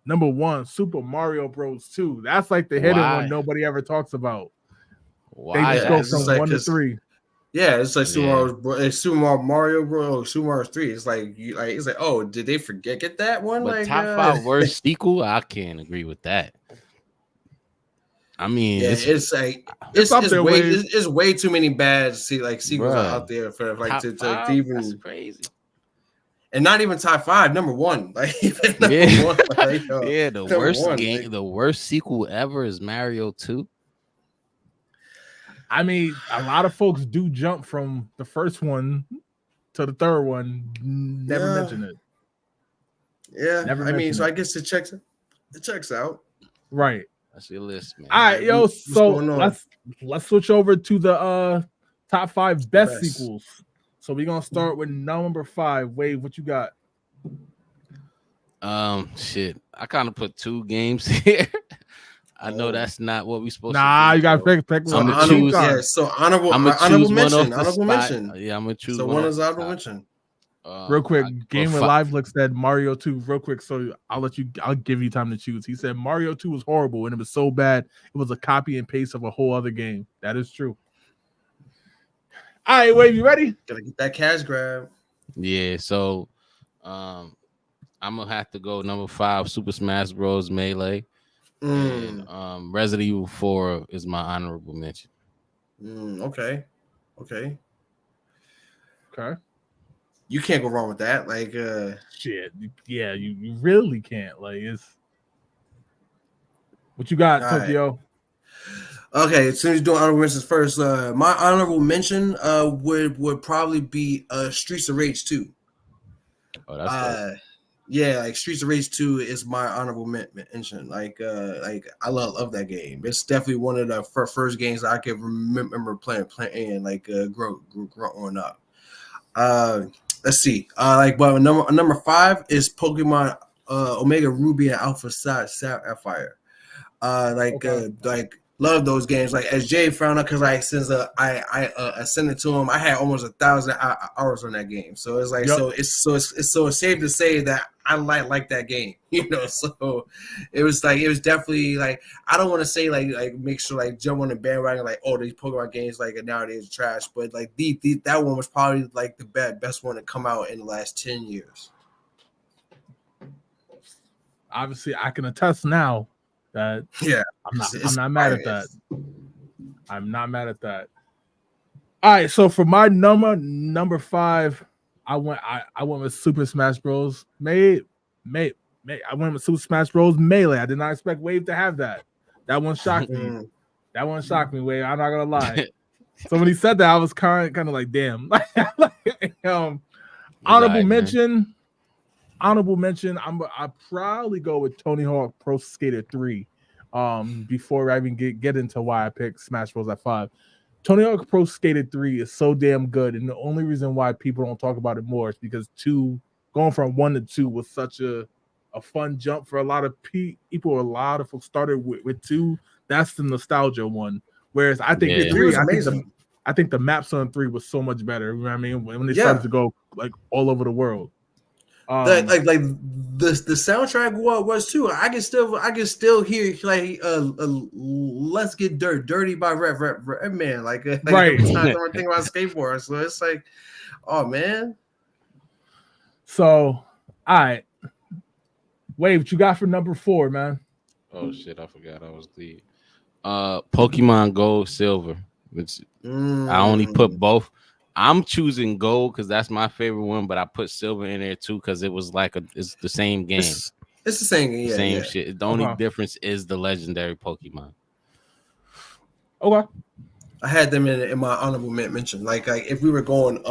Number 1, Super Mario Bros. 2. That's like the hidden one nobody ever talks about. Why? They just go from 1 to 3. Yeah, it's like Super Mario Bros. Super Mario 3. It's like, oh, did they get that one? But like top 5 worst sequel, I can't agree with that. I mean, it's way too many bad sequels out there for like to even. That's crazy. And not even top 5, number 1. Like the worst game, the worst sequel ever is Mario 2. I mean, a lot of folks do jump from the first one to the third one. Never mention it. Yeah, Never I mean, mentioned so it. I guess it checks out. Right. That's your list, man. All right, yo. What's So going on? let's switch over to the top 5 best Best. sequels. So we're gonna start with number 5. Wade, what you got? Shit. I kind of put 2 games here. I know that's not what we supposed to Nah, do. you gotta so pick I'ma one. choose- Yeah, so honorable I'm gonna honorable choose one mention. off the Honorable spot. mention. Yeah, I'm gonna choose So one one off is the honorable top. mention. Real quick, I- Game for with fi- Live Look said Mario 2. Real quick, so I'll give you time to choose. He said Mario 2 was horrible and it was so bad it was a copy and paste of a whole other game. That is true. All right, Wade, you ready? Gotta get that cash grab. Yeah, so I'm gonna have to go number 5, Super Smash Bros. Melee. And Resident Evil 4 is my honorable mention. Okay. Okay. You can't go wrong with that. Like Shit. Yeah, you really can't. Like it's what you got, All right. Tokyo? okay, as soon as you do honorable mentions first, my honorable mention would probably be Streets of Rage 2. Oh, that's dope. Yeah, like Streets of Rage 2 is my honorable mention. Like I love that game. It's definitely one of the first games I can remember playing like growing up. Let's see. But number 5 is Pokemon Omega Ruby and Alpha Sapphire. Like love those games. Like as Jay found out, because like since I sent it to him, I had almost 1,000 hours on that game. So it's like Yep. it's safe to say that I like that game. You know, so it was definitely like I don't want to say like make sure like jump on the bandwagon like these Pokemon games like nowadays are trash, but like that one was probably like the best one to come out in the last 10 years. Obviously, I can attest now that Yeah, I'm it's not mad at fire. that. I'm not mad at that. All right, so for my number 5, I went with Super Smash Bros. I went with Super Smash Bros. Melee. I did not expect Wave to have that. That one shocked me. That one shocked me, Wave. I'm not gonna lie. So when he said that, I was kind of like, damn. Honorable mention. I probably go with Tony Hawk Pro Skater 3. Before I even get into why I picked Smash Bros. At 5. Tony Hawk Pro Skater 3 is so damn good, and the only reason why people don't talk about it more is because 2, going from 1 to 2 was such a fun jump for a lot of people. A lot of folks started with 2. That's the nostalgia one. Whereas I think 3, I think the maps on 3 was so much better. You know what I mean? When they started to go like all over the world. Like the soundtrack was too. I can still hear like Let's Get Dirty by Redman. Like right. every time I think about skateboard. So it's like, oh man. So all right. Wait, what you got for number 4, man? Oh shit, I forgot I was the Pokemon Gold Silver, which I only put both. I'm choosing Gold because that's my favorite one, but I put Silver in there too because it was like it's the same game. It's the same game, same shit. The only difference is the legendary Pokemon. Okay. I had them in my honorable mention. Like if we were going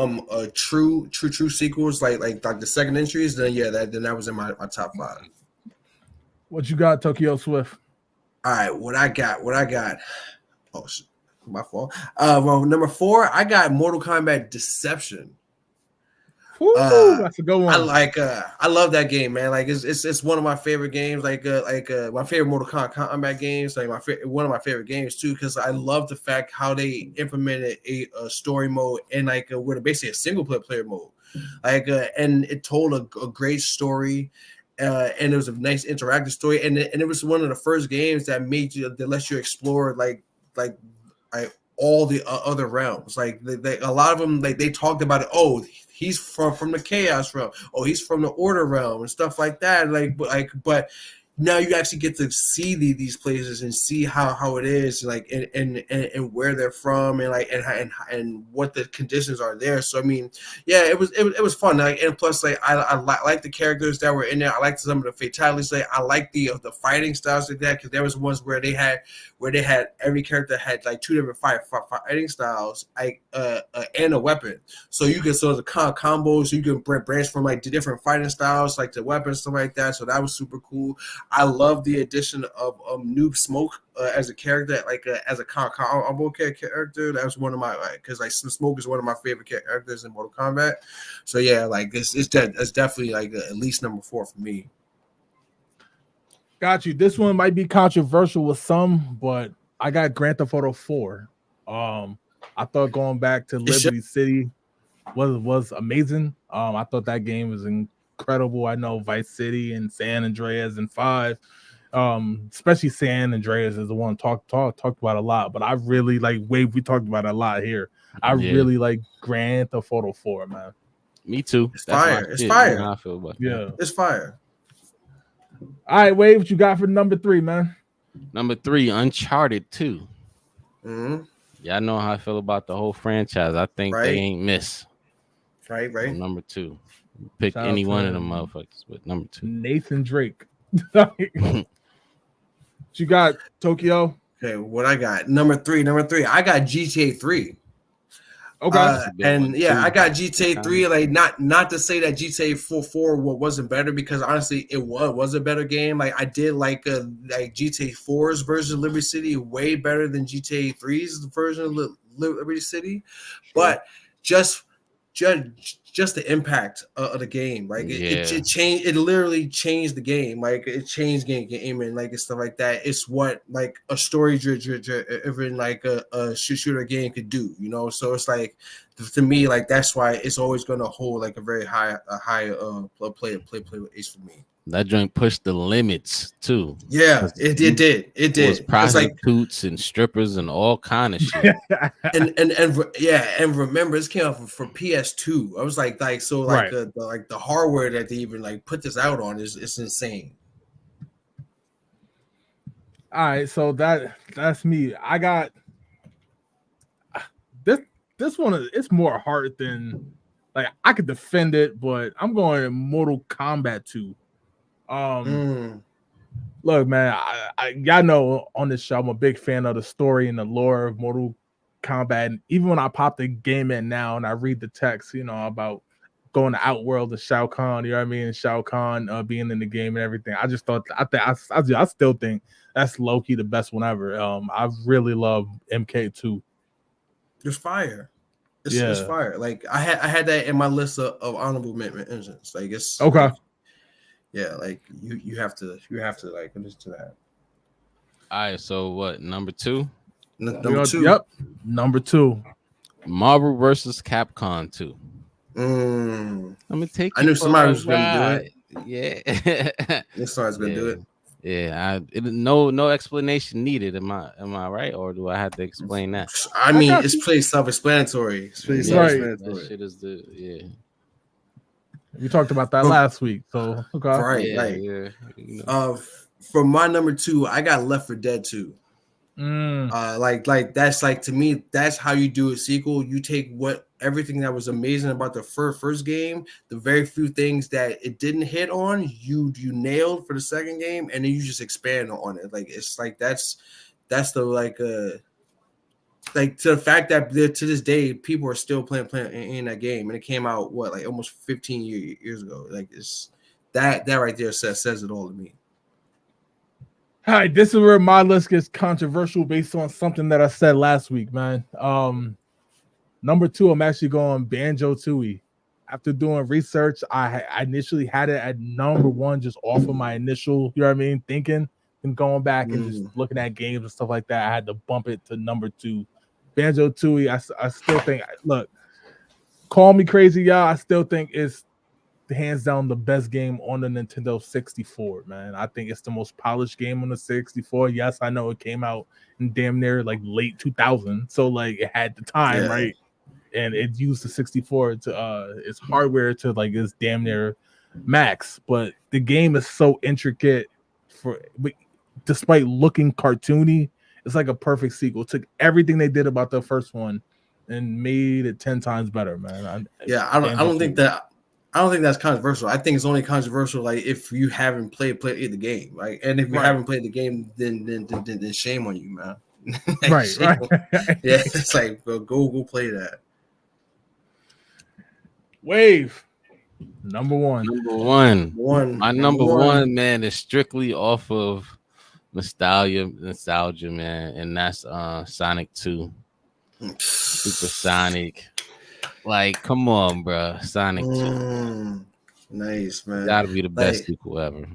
true sequels, like the second entries, then that was in my top 5. What you got, Tokyo Swift? All right, what I got. Oh shit. My fault. Well, number 4, I got Mortal Kombat Deception. Ooh, that's a good one. I love that game, man. Like it's one of my favorite games. Like my favorite Mortal Kombat games. Like one of my favorite games too, because I love the fact how they implemented a story mode and like with basically a single player mode. Like and it told a great story. And it was a nice interactive story, and it was one of the first games that lets you explore like all the other realms. Like a lot of them, like they talked about it. Oh, he's from the Chaos realm. Oh, he's from the Order realm and stuff like that. But now you actually get to see these places and see how it is, like, and where they're from, and like and what the conditions are there. So I mean, yeah, it was fun. Like, and plus, like, I like the characters that were in there. I liked some of the fatalities. Like, I like the fighting styles like that, because there was ones where they had every character had like 2 different fighting styles, like and a weapon. So you can sort of combos. You can branch from like the different fighting styles, like the weapons, stuff like that. So that was super cool. I love the addition of Noob Smoke as a character, like as a combo character. That was one of my, because like Smoke is one of my favorite characters in Mortal Kombat. So yeah, like it's definitely like at least number 4 for me. Got you. This one might be controversial with some, but I got Grand Theft Auto 4. I thought going back to Liberty City was amazing. I thought that game was incredible. I know Vice City and San Andreas and 5, especially San Andreas is the one talked about a lot. But I really like Wave. We talked about it a lot here. I really like Grand Theft Auto 4, man. Me too. It's fire. It's fire. You know how I feel about that. It's fire. All right, Wave, what you got for number 3, man? Number 3, Uncharted 2. Mm-hmm. Yeah, I know how I feel about the whole franchise. I think they ain't miss. Right. Number 2. Pick Shout any one of them motherfuckers, but number 2. Nathan Drake. What you got, Tokyo? Okay, what I got? Number 3. I got GTA 3. Okay, and yeah, I got GTA 3. Like, not to say that GTA 4 wasn't better, because honestly, it was a better game. Like, I did like GTA 4's version of Liberty City way better than GTA 3's version of Liberty City, but just the impact of the game, like it changed. It literally changed the game. Like, it changed game and like and stuff like that. It's what like a story driven like a shooter game could do, you know. So it's like, to me, like, that's why it's always going to hold like a very high play ace for me. That joint pushed the limits too. Yeah, it did. It was prostitutes and strippers and all kind of shit. and remember, this came out for PS2. I was like so like the hardware that they even like put this out on is insane. All right, so that's me. I got this one. It's more hard than, like, I could defend it, but I'm going Mortal Kombat 2. Look, man, y'all know on this show I'm a big fan of the story and the lore of Mortal Kombat. And even when I pop the game in now and I read the text, you know, about going to Outworld of Shao Kahn, you know what I mean, and Shao Kahn being in the game and everything, I just thought I still think that's low-key the best one ever. I really love MK2. It's fire. It's fire. Like, I had that in my list of honorable mentions. Like, it's okay. Yeah, like you have to like listen to that. All right, so what? Number 2. Number 2. Yep. Number 2. Marvel versus Capcom 2. I'm gonna take. I knew somebody was gonna do it. Yeah. This somebody's gonna do it. Yeah, no explanation needed. Am I right, or do I have to explain that? I mean, it's pretty self-explanatory. That shit is We talked about that last week, so okay. Right. You know. For my number 2, I got Left 4 Dead 2. Like that's like, to me, that's how you do a sequel. You take everything that was amazing about the first game, the very few things that it didn't hit on, you nailed for the second game, and then you just expand on it. Like, it's like that's the like to the fact that to this day people are still playing in that game, and it came out like almost 15 years ago. Like, it's that right there says it all to me. All right, this is where my list gets controversial based on something that I said last week, man. Number 2, I'm actually going Banjo-Tooie. After doing research, I initially had it at number 1 just off of my initial, you know what I mean, thinking, and going back and just looking at games and stuff like that. I had to bump it to number 2. Banjo-Tooie, I still think, look, call me crazy, y'all, I still think it's hands down the best game on the Nintendo 64, man. I think it's the most polished game on the 64. Yes, I know it came out in damn near like late 2000, so like it had the time, right? And it used the 64 to its hardware to like its damn near max. But the game is so intricate despite looking cartoony, it's like a perfect sequel. It took everything they did about the first one and made it 10 times better, man. I don't think that's controversial. I think it's only controversial like if you haven't played the game, like, and if you haven't played the game, then shame on you, man. Right. Yeah, it's like go play that. Wave number one. My number one, man, is strictly off of nostalgia, man, and that's Sonic 2, Supersonic. Like, come on, bro, Sonic 2. Nice, man. Gotta be the best sequel ever.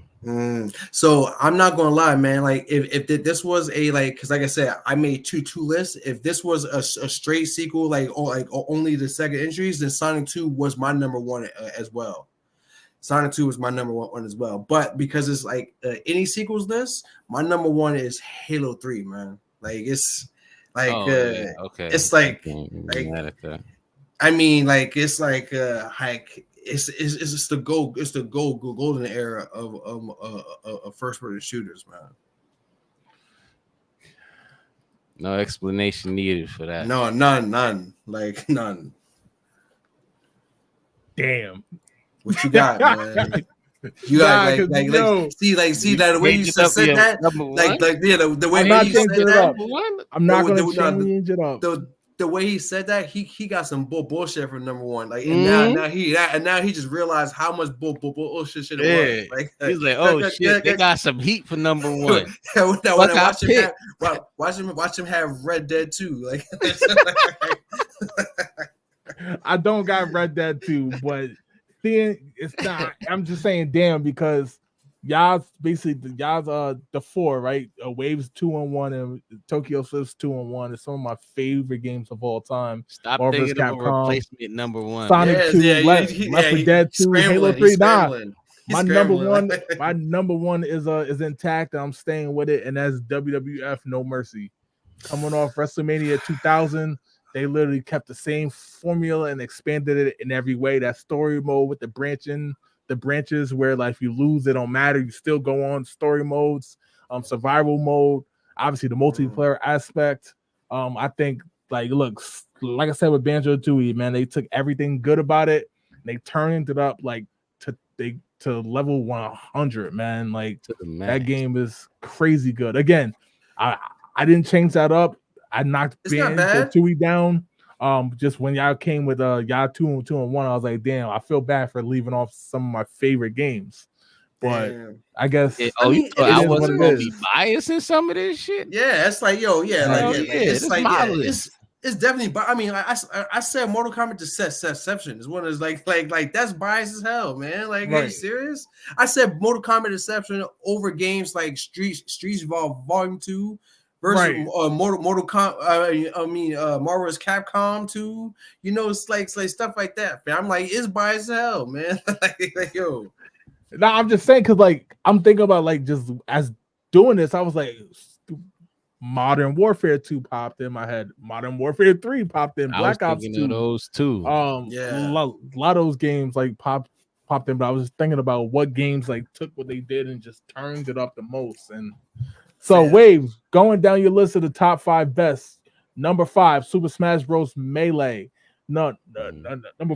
So I'm not gonna lie, man. Like if this was a because like I said, I made two lists. If this was a straight sequel, like only the second entries, then Sonic 2 was my number one as well. Sonic 2 was my number one as well. But because it's like any sequels list, my number one is Halo 3, man. Like it's like okay. It's like I mean, like it's like it's the golden era of first person shooters, man. No explanation needed for that. No, none. Like none. Damn. What you got, man? You got see that the way you said that, the way he said that. I'm not gonna change it up. The way he said that, he got some bullshit from number one. Like, and now he just realized how much bullshit shit it was. Like, he's like, oh shit, they got some heat for number one. Watch him have Red Dead 2. Like, I don't got Red Dead 2, but then it's not. I'm just saying, damn, because y'all's the 4, right? Waves 2-on-1 and Tokyo Swift's 2-on-1 is some of my favorite games of all time. Stop thinking of a replacement number one. Sonic 2, Left 4 Dead 2, Halo 3. My number one is intact, and I'm staying with it, and that's WWF No Mercy. Coming off WrestleMania 2000, they literally kept the same formula and expanded it in every way. That story mode with the branches where like if you lose, it don't matter. You still go on story modes, survival mode, obviously the multiplayer aspect. I think like I said with Banjo-Tooie, man, they took everything good about it and they turned it up like to level 100, man. Like that game is crazy good. Again, I didn't change that up. I knocked Banjo-Tooie down. Just when y'all came with y'all 2-on-1, I was like, damn, I feel bad for leaving off some of my favorite games. But I guess I wasn't gonna be biased in some of this shit. Yeah, it's like it's like it's definitely. But I mean, I said Mortal Kombat Deception is one of those like that's biased as hell, man. Like, are you serious? I said Mortal Kombat Deception over games like Streets Volume 2. Versus Mortal Kombat, Marvel's Capcom 2, it's like stuff like that. Man. I'm like, it's biased as hell, man. like yo. No, I'm just saying because like I'm thinking about like just as doing this, I was like, Modern Warfare 2 popped in my head. Modern Warfare 3 popped in. Black Ops 2. Those two. A lot of those games like popped in, but I was just thinking about what games like took what they did and just turned it up the most. And so, Waves, going down your list of the top 5 best. Number 5, Super Smash Bros. Melee. Number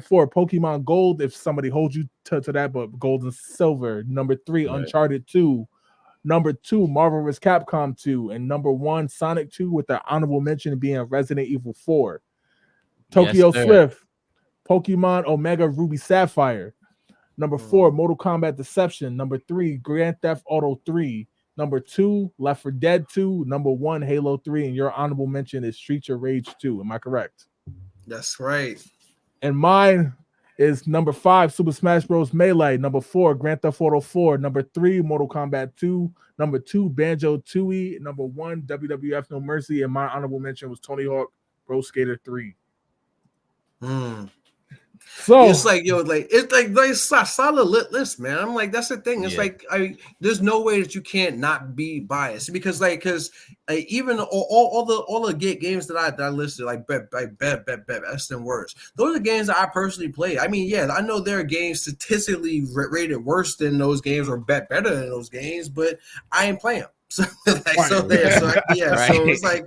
4, Pokemon Gold, if somebody holds you to that, but Gold and Silver. Number 3, Uncharted 2. Number 2, Marvel vs. Capcom 2. And number 1, Sonic 2, with the honorable mention being Resident Evil 4. Tokyo Swift, Pokemon Omega Ruby Sapphire. Number 4, Mortal Kombat Deception. Number 3, Grand Theft Auto 3. Number 2, Left 4 Dead 2. Number 1, Halo 3. And your honorable mention is Streets of Rage 2. Am I correct? That's right. And mine is number 5, Super Smash Bros. Melee. Number 4, Grand Theft Auto 4. Number 3, Mortal Kombat 2. Number 2, Banjo-Tooie. Number 1, WWF No Mercy. And my honorable mention was Tony Hawk Pro Skater 3. So It's like it's a solid list, man. I'm like, that's the thing. It's like there's no way that you can't not be biased because even all the games that I listed, like bet, best and worst. Those are games that I personally play. I mean, yeah, I know there are games statistically rated worse than those games or bet better than those games, but I ain't playing them. So so it's like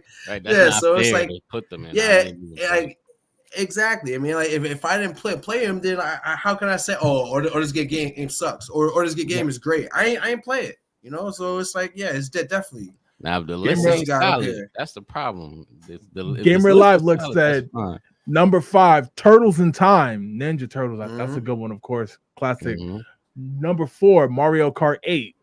so it's like put them in. Exactly. I mean, like if I didn't play him, then how can I say or this game sucks or this game is great? I ain't play it, you know. So it's like it's definitely. Now the list ain't solid. That's the problem. Gamer Live looks said number 5, Turtles in Time, Ninja Turtles. That's a good one, of course, classic. Number 4, Mario Kart 8.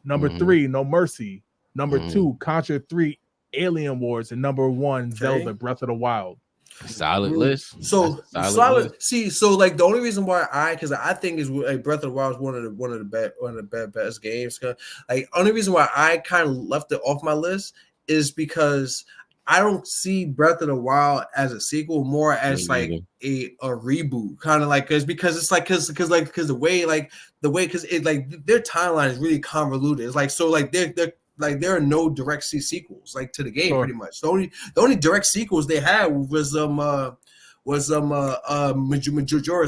Number 3, No Mercy. Number 2, Contra 3, Alien Wars, and number 1, Zelda Breath of the Wild. Solid list. So solid. List. See, so like the only reason why because I think is like Breath of the Wild is one of the best games. Like only reason why I kind of left it off my list is because I don't see Breath of the Wild as a sequel, more as like a reboot, kind of like because it's like because the way it like their timeline is really convoluted. It's like so like they're like there are no direct sequels like to the game pretty much. The only direct sequels they had was Majora's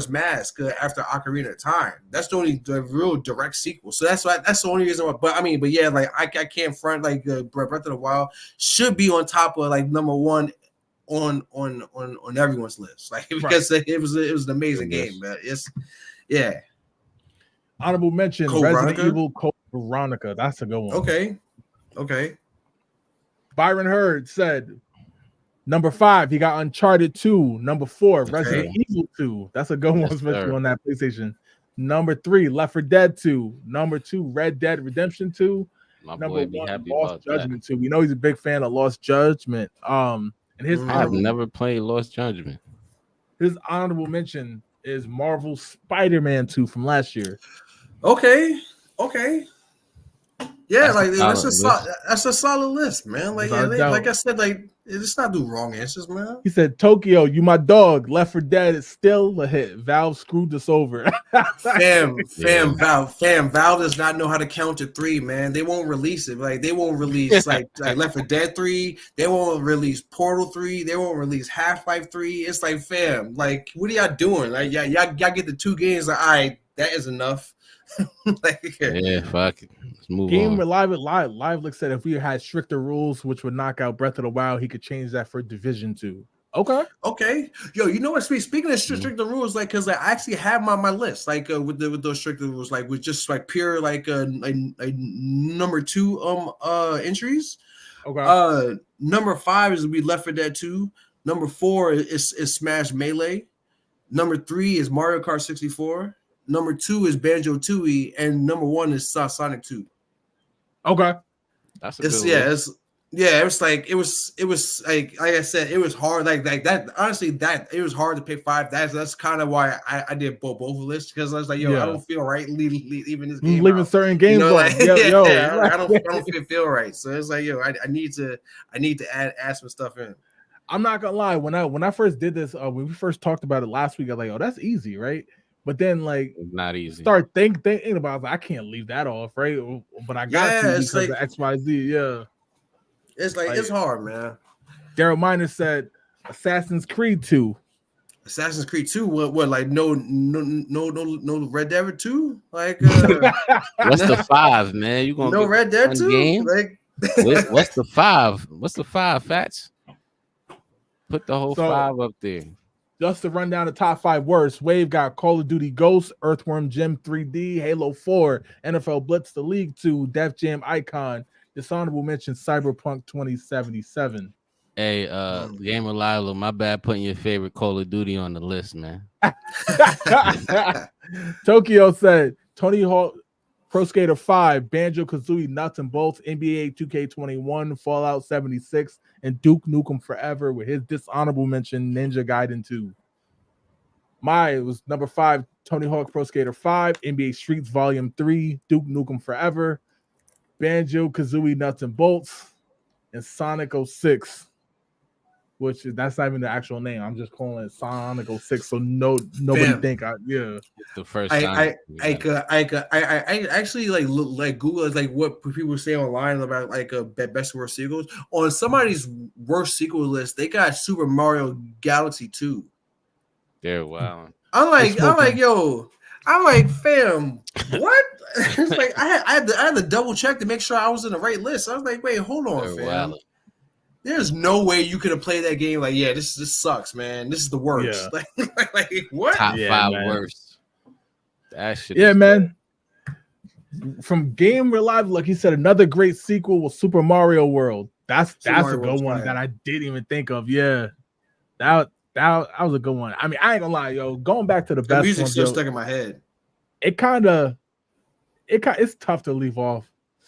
Mask after Ocarina of Time. That's the real direct sequel. So that's the only reason why. But yeah, like I can't front like Breath of the Wild should be on top of like number 1 on everyone's list. Like because it was an amazing game, man. Honorable mention Resident Evil Code Veronica. That's a good one. Okay. Byron Hurd said number 5, he got Uncharted 2. Number 4, Resident Evil 2. That's a good one, especially on that PlayStation. Number 3, Left 4 Dead 2. Number 2, Red Dead Redemption 2. Number 1, Lost Judgment 2. We know he's a big fan of Lost Judgment. And I've never played Lost Judgment. His honorable mention is Marvel Spider-Man 2 from last year. Okay. Yeah, that's a solid list, man. Like like I said, like it's not the wrong answers, man. He said, Tokyo, you my dog. Left 4 Dead is still a hit. Valve screwed us over. Valve does not know how to count to 3, man. They won't release it. Like they won't release like Left 4 Dead 3. They won't release Portal 3. They won't release Half-Life 3. It's like, fam, like what are y'all doing? Like y'all get the 2 games. Like, all right, that is enough. Fuck it. Let's move Game on. Live said if we had stricter rules, which would knock out Breath of the Wild, he could change that for Division 2. Okay. Yo, you know what? Speaking of stricter rules, like because I actually have my list, like with those stricter rules, like with just like pure like number 2 entries. Okay. Number 5 is we Left 4 Dead 2. Number 4 is Smash Melee. Number 3 is Mario Kart 64. Number 2 is Banjo-Tooie, and number 1 is Sonic 2. Okay, that's a good one. It was like I said, it was hard. Like that. Honestly, that it was hard to pick 5. That's kind of why I did both lists because I was like, I don't feel right leaving this game. Leaving certain games, I don't feel right. So it's like, I need to add some stuff in. I'm not gonna lie. When I first did this, when we first talked about it last week, I was like, oh, that's easy, right? But then, like, not easy. Start thinking about it, like, I can't leave that off, right? But I got to because of XYZ. Yeah, it's like it's hard, man. Daryl Miner said Assassin's Creed 2. Assassin's Creed 2. What? Like no Red Dead 2? Like what's the 5, man? You gonna Red Dead 2? Game? Like what's the 5? What's the 5, Fats? Put the whole 5 up there. Just to run down the top 5 worst, Wave got Call of Duty Ghosts, Earthworm Jim 3D, Halo 4, NFL Blitz the League 2, Def Jam Icon, dishonorable mention Cyberpunk 2077. Hey, Gamer Lilo, my bad putting your favorite Call of Duty on the list, man. Tokyo said Tony Hawk Pro Skater 5, Banjo-Kazooie Nuts and Bolts, NBA 2K21, Fallout 76, and Duke Nukem Forever with his dishonorable mention Ninja Gaiden 2. Mine was number 5, Tony Hawk Pro Skater 5, NBA Streets Volume 3, Duke Nukem Forever, Banjo-Kazooie Nuts and Bolts, and Sonic 06. which that's not even the actual name. I'm just calling it Sonic 06, so nobody Fam. think The first I Sonic. I actually like look, like Google like what people say online about like best worst sequels. On somebody's worst sequel list, they got Super Mario Galaxy 2. They're wild. I'm like, yo, I'm like, fam, what? It's like I had to double check to make sure I was in the right list. I was like, wait, hold on, They're fam. wild. There's no way you could have played that game. Like, yeah, this sucks, man. This is the worst. Yeah. Like what? Top Yeah, 5 man. worst. That shit. Yeah, is man. From Game Relive, like he said, another great sequel was Super Mario World. That's Mario a good World's one fire. that I didn't even think of. Yeah, that was a good one. I mean, I ain't gonna lie, yo. Going back to the The best music's ones, still yo, stuck in my head. it's tough to leave off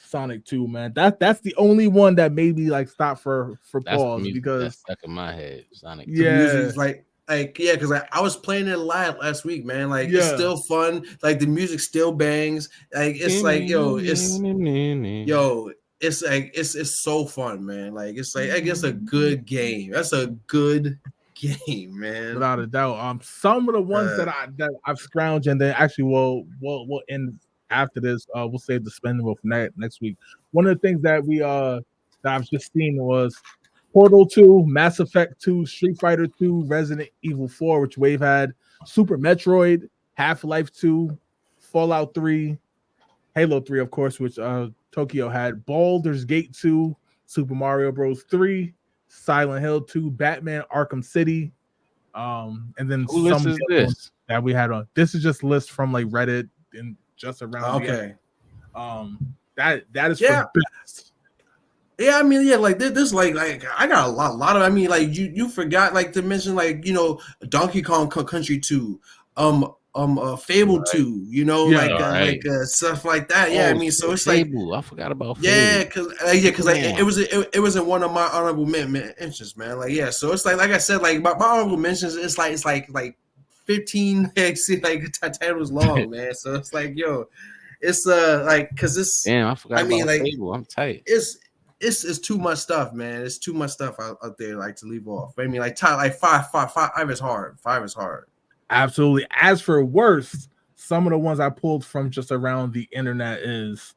Sonic 2, man. That's the only one that made me like stop for That's the pause music because that's stuck in my head. Sonic. The yeah, music is like yeah, because I was playing it live last week, man. Like it's Yeah. still fun. Like the music still bangs. Like it's like it's like it's so fun, man. Like it's like I guess a good game. That's a good game, man. without a doubt. Some of the ones that I've scrounged and then actually we'll end after this. We'll save the spendable for next week. One of the things that we that I've just seen was Portal 2, Mass Effect 2, Street Fighter 2, Resident Evil 4, which Wave had, Super Metroid, Half-Life 2, Fallout 3, Halo 3, of course, which Tokyo had, Baldur's Gate 2, Super Mario Bros. 3, Silent Hill 2, Batman Arkham City, and then Who list some is other ones this? that we had on. This is just lists from like Reddit and just around. Okay. That is Yeah. for the best. Yeah, I mean, yeah, like this, like I got a lot of. I mean, like you forgot like to mention like Donkey Kong Country 2, Fable 2, like stuff like that. Yeah, I mean, so it's like Fable. I forgot about yeah, Fable. because like it was in one of my honorable mentions, man. Like yeah, so it's like I said, like my honorable mentions, it's like 15 like titles long, man. So it's like it's like because it's Damn, I forgot I mean, about like, Fable. I'm tight. It's too much stuff, man. It's too much stuff out there like to leave off. I mean, like five is hard. 5 is hard. Absolutely. As for worst, some of the ones I pulled from just around the internet is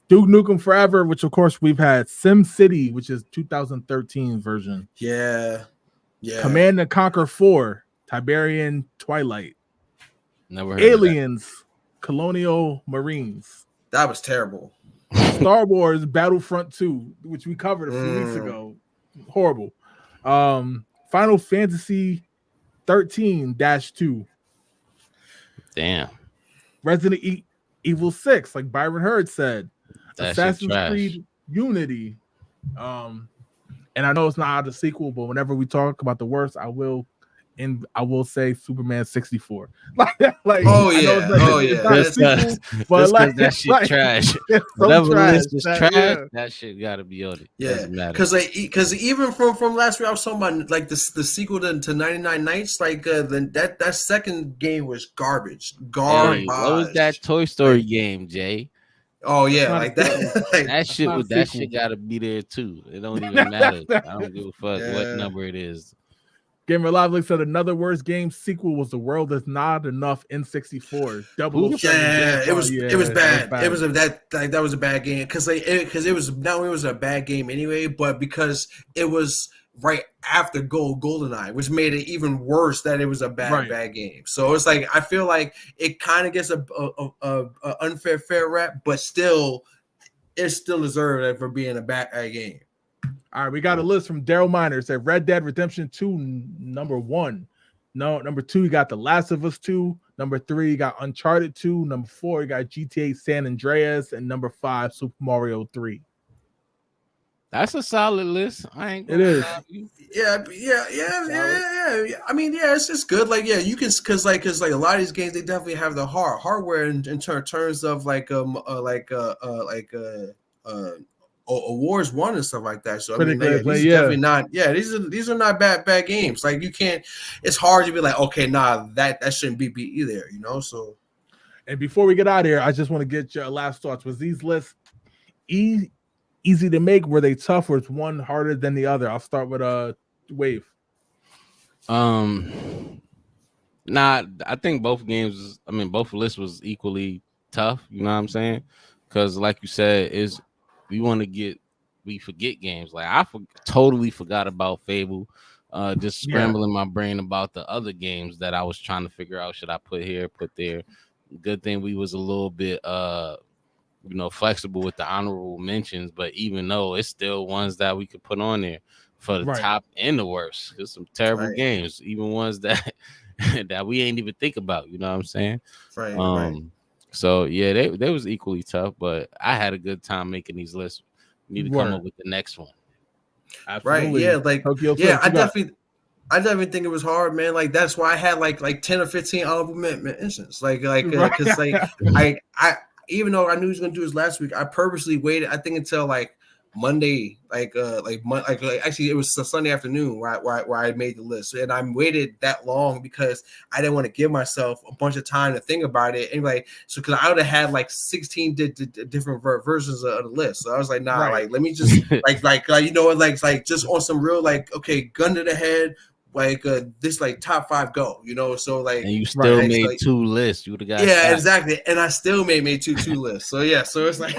Duke Nukem Forever, which of course we've had, Sim City, which is 2013 version. Yeah. Command and Conquer 4, Tiberian Twilight, Never heard Aliens, Colonial Marines, That was terrible. Star Wars Battlefront 2, which we covered a few weeks ago. Horrible. Final Fantasy 13-2. Damn. Resident Evil 6, like Byron Hurd said. That Assassin's shit Creed Unity. And I know it's not the sequel, but whenever we talk about the worst, I will say Superman 64. Like Oh I know yeah, it's not a sequel, but like that shit trash. it's so Whatever trash. list is trash, Yeah. that shit gotta be on it. Yeah, Doesn't matter. because even from last week I was talking about like the sequel to 99 Nights, like that second game was garbage. Hey, what was that Toy Story game, Jay? Oh yeah, not like a that. Like, That shit not a with that sequel. shit gotta be there too. It don't even matter. I don't give a fuck Yeah. what number it is. Gamer Live looks at another worst game sequel was The World Is Not Enough N64. yeah, it was bad. That It was that was a bad game because it was not only was it a bad game anyway, but because it was right after GoldenEye, which made it even worse that it was a bad game. So it's like I feel like it kind of gets a unfair rap, but still, it still deserved it for being a bad game. All right, we got a list from Daryl Miner. It said Red Dead Redemption 2, number 1. No, number 2, you got The Last of Us 2. Number 3, you got Uncharted 2. Number 4, you got GTA San Andreas. And number 5, Super Mario 3. That's a solid list. I ain't It is. Yeah. I mean, yeah, it's just good. Like, yeah, you can because a lot of these games they definitely have the hardware in terms of awards won and stuff like that. So I mean, these are definitely not. Yeah, these are not bad games. Like you can't. It's hard to be like, okay, nah, that shouldn't be either. So. And before we get out of here, I just want to get your last thoughts. Was these lists easy to make? Were they tough? Or is one harder than the other? I'll start with Wave. Nah, I think both lists was equally tough. You know what I'm saying? Because like you said, we forget games. Like I totally forgot about Fable. Just scrambling my brain about the other games that I was trying to figure out. Should I put here, put there? Good thing we was a little bit flexible with the honorable mentions, but even though it's still ones that we could put on there for the top and the worst. There's some terrible games, even ones that that we ain't even think about. You know what I'm saying? Right. So yeah, they was equally tough, but I had a good time making these lists. We need to come up with the next one. Absolutely. Right. Yeah. I definitely think it was hard, man. Like that's why I had like 10 or 15 honorable mentions. Because I even though I knew he was gonna do this last week, I purposely waited. I think until like Monday, actually it was Sunday afternoon where I made the list, and I waited that long because I didn't want to give myself a bunch of time to think about it. And because I would have had like 16 different versions of the list, so I was like, nah, like let me just just on some real gun to the head. This top 5 go, so like, and you still made 2 lists. You would have got exactly, and I still made two lists. So yeah, so it's like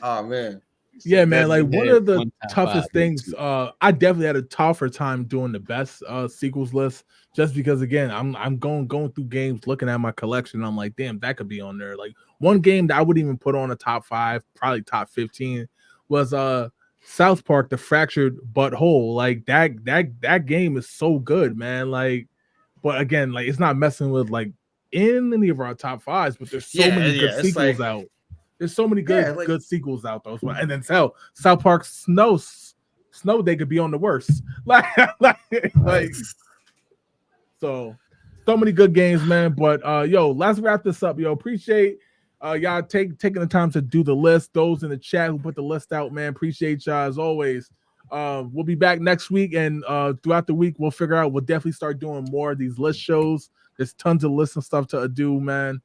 oh man, yeah, man. Like one of the toughest things. I definitely had a tougher time doing the best sequels list, just because again, I'm going through games, looking at my collection. I'm like, damn, that could be on there. Like one game that I wouldn't even put on a top 5, probably top 15, was South Park: The Fractured But Whole. Like that game is so good, man. Like, but again, like it's not messing with like in any of our top 5s, but there's so many good sequels out. There's so many good sequels out though. And then South Park Snow Day could be on the worst. So many good games, man. But let's wrap this up. Appreciate y'all taking the time to do the list. Those in the chat who put the list out, man, appreciate y'all as always. We'll be back next week, and throughout the week we'll figure out. We'll definitely start doing more of these list shows. There's tons of lists and stuff to do, man.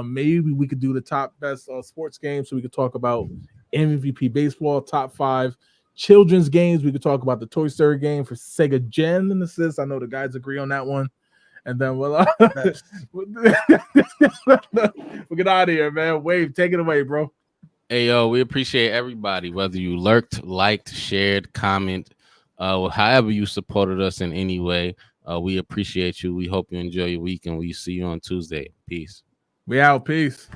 Maybe we could do the top best sports games, so we could talk about MVP baseball, top 5 children's games. We could talk about the Toy Story game for Sega Genesis. I know the guys agree on that one. And then we'll get out of here, man. Wave, take it away, bro. Hey, yo, we appreciate everybody, whether you lurked, liked, shared, comment, however you supported us in any way. We appreciate you. We hope you enjoy your week, and we see you on Tuesday. Peace. We out. Peace.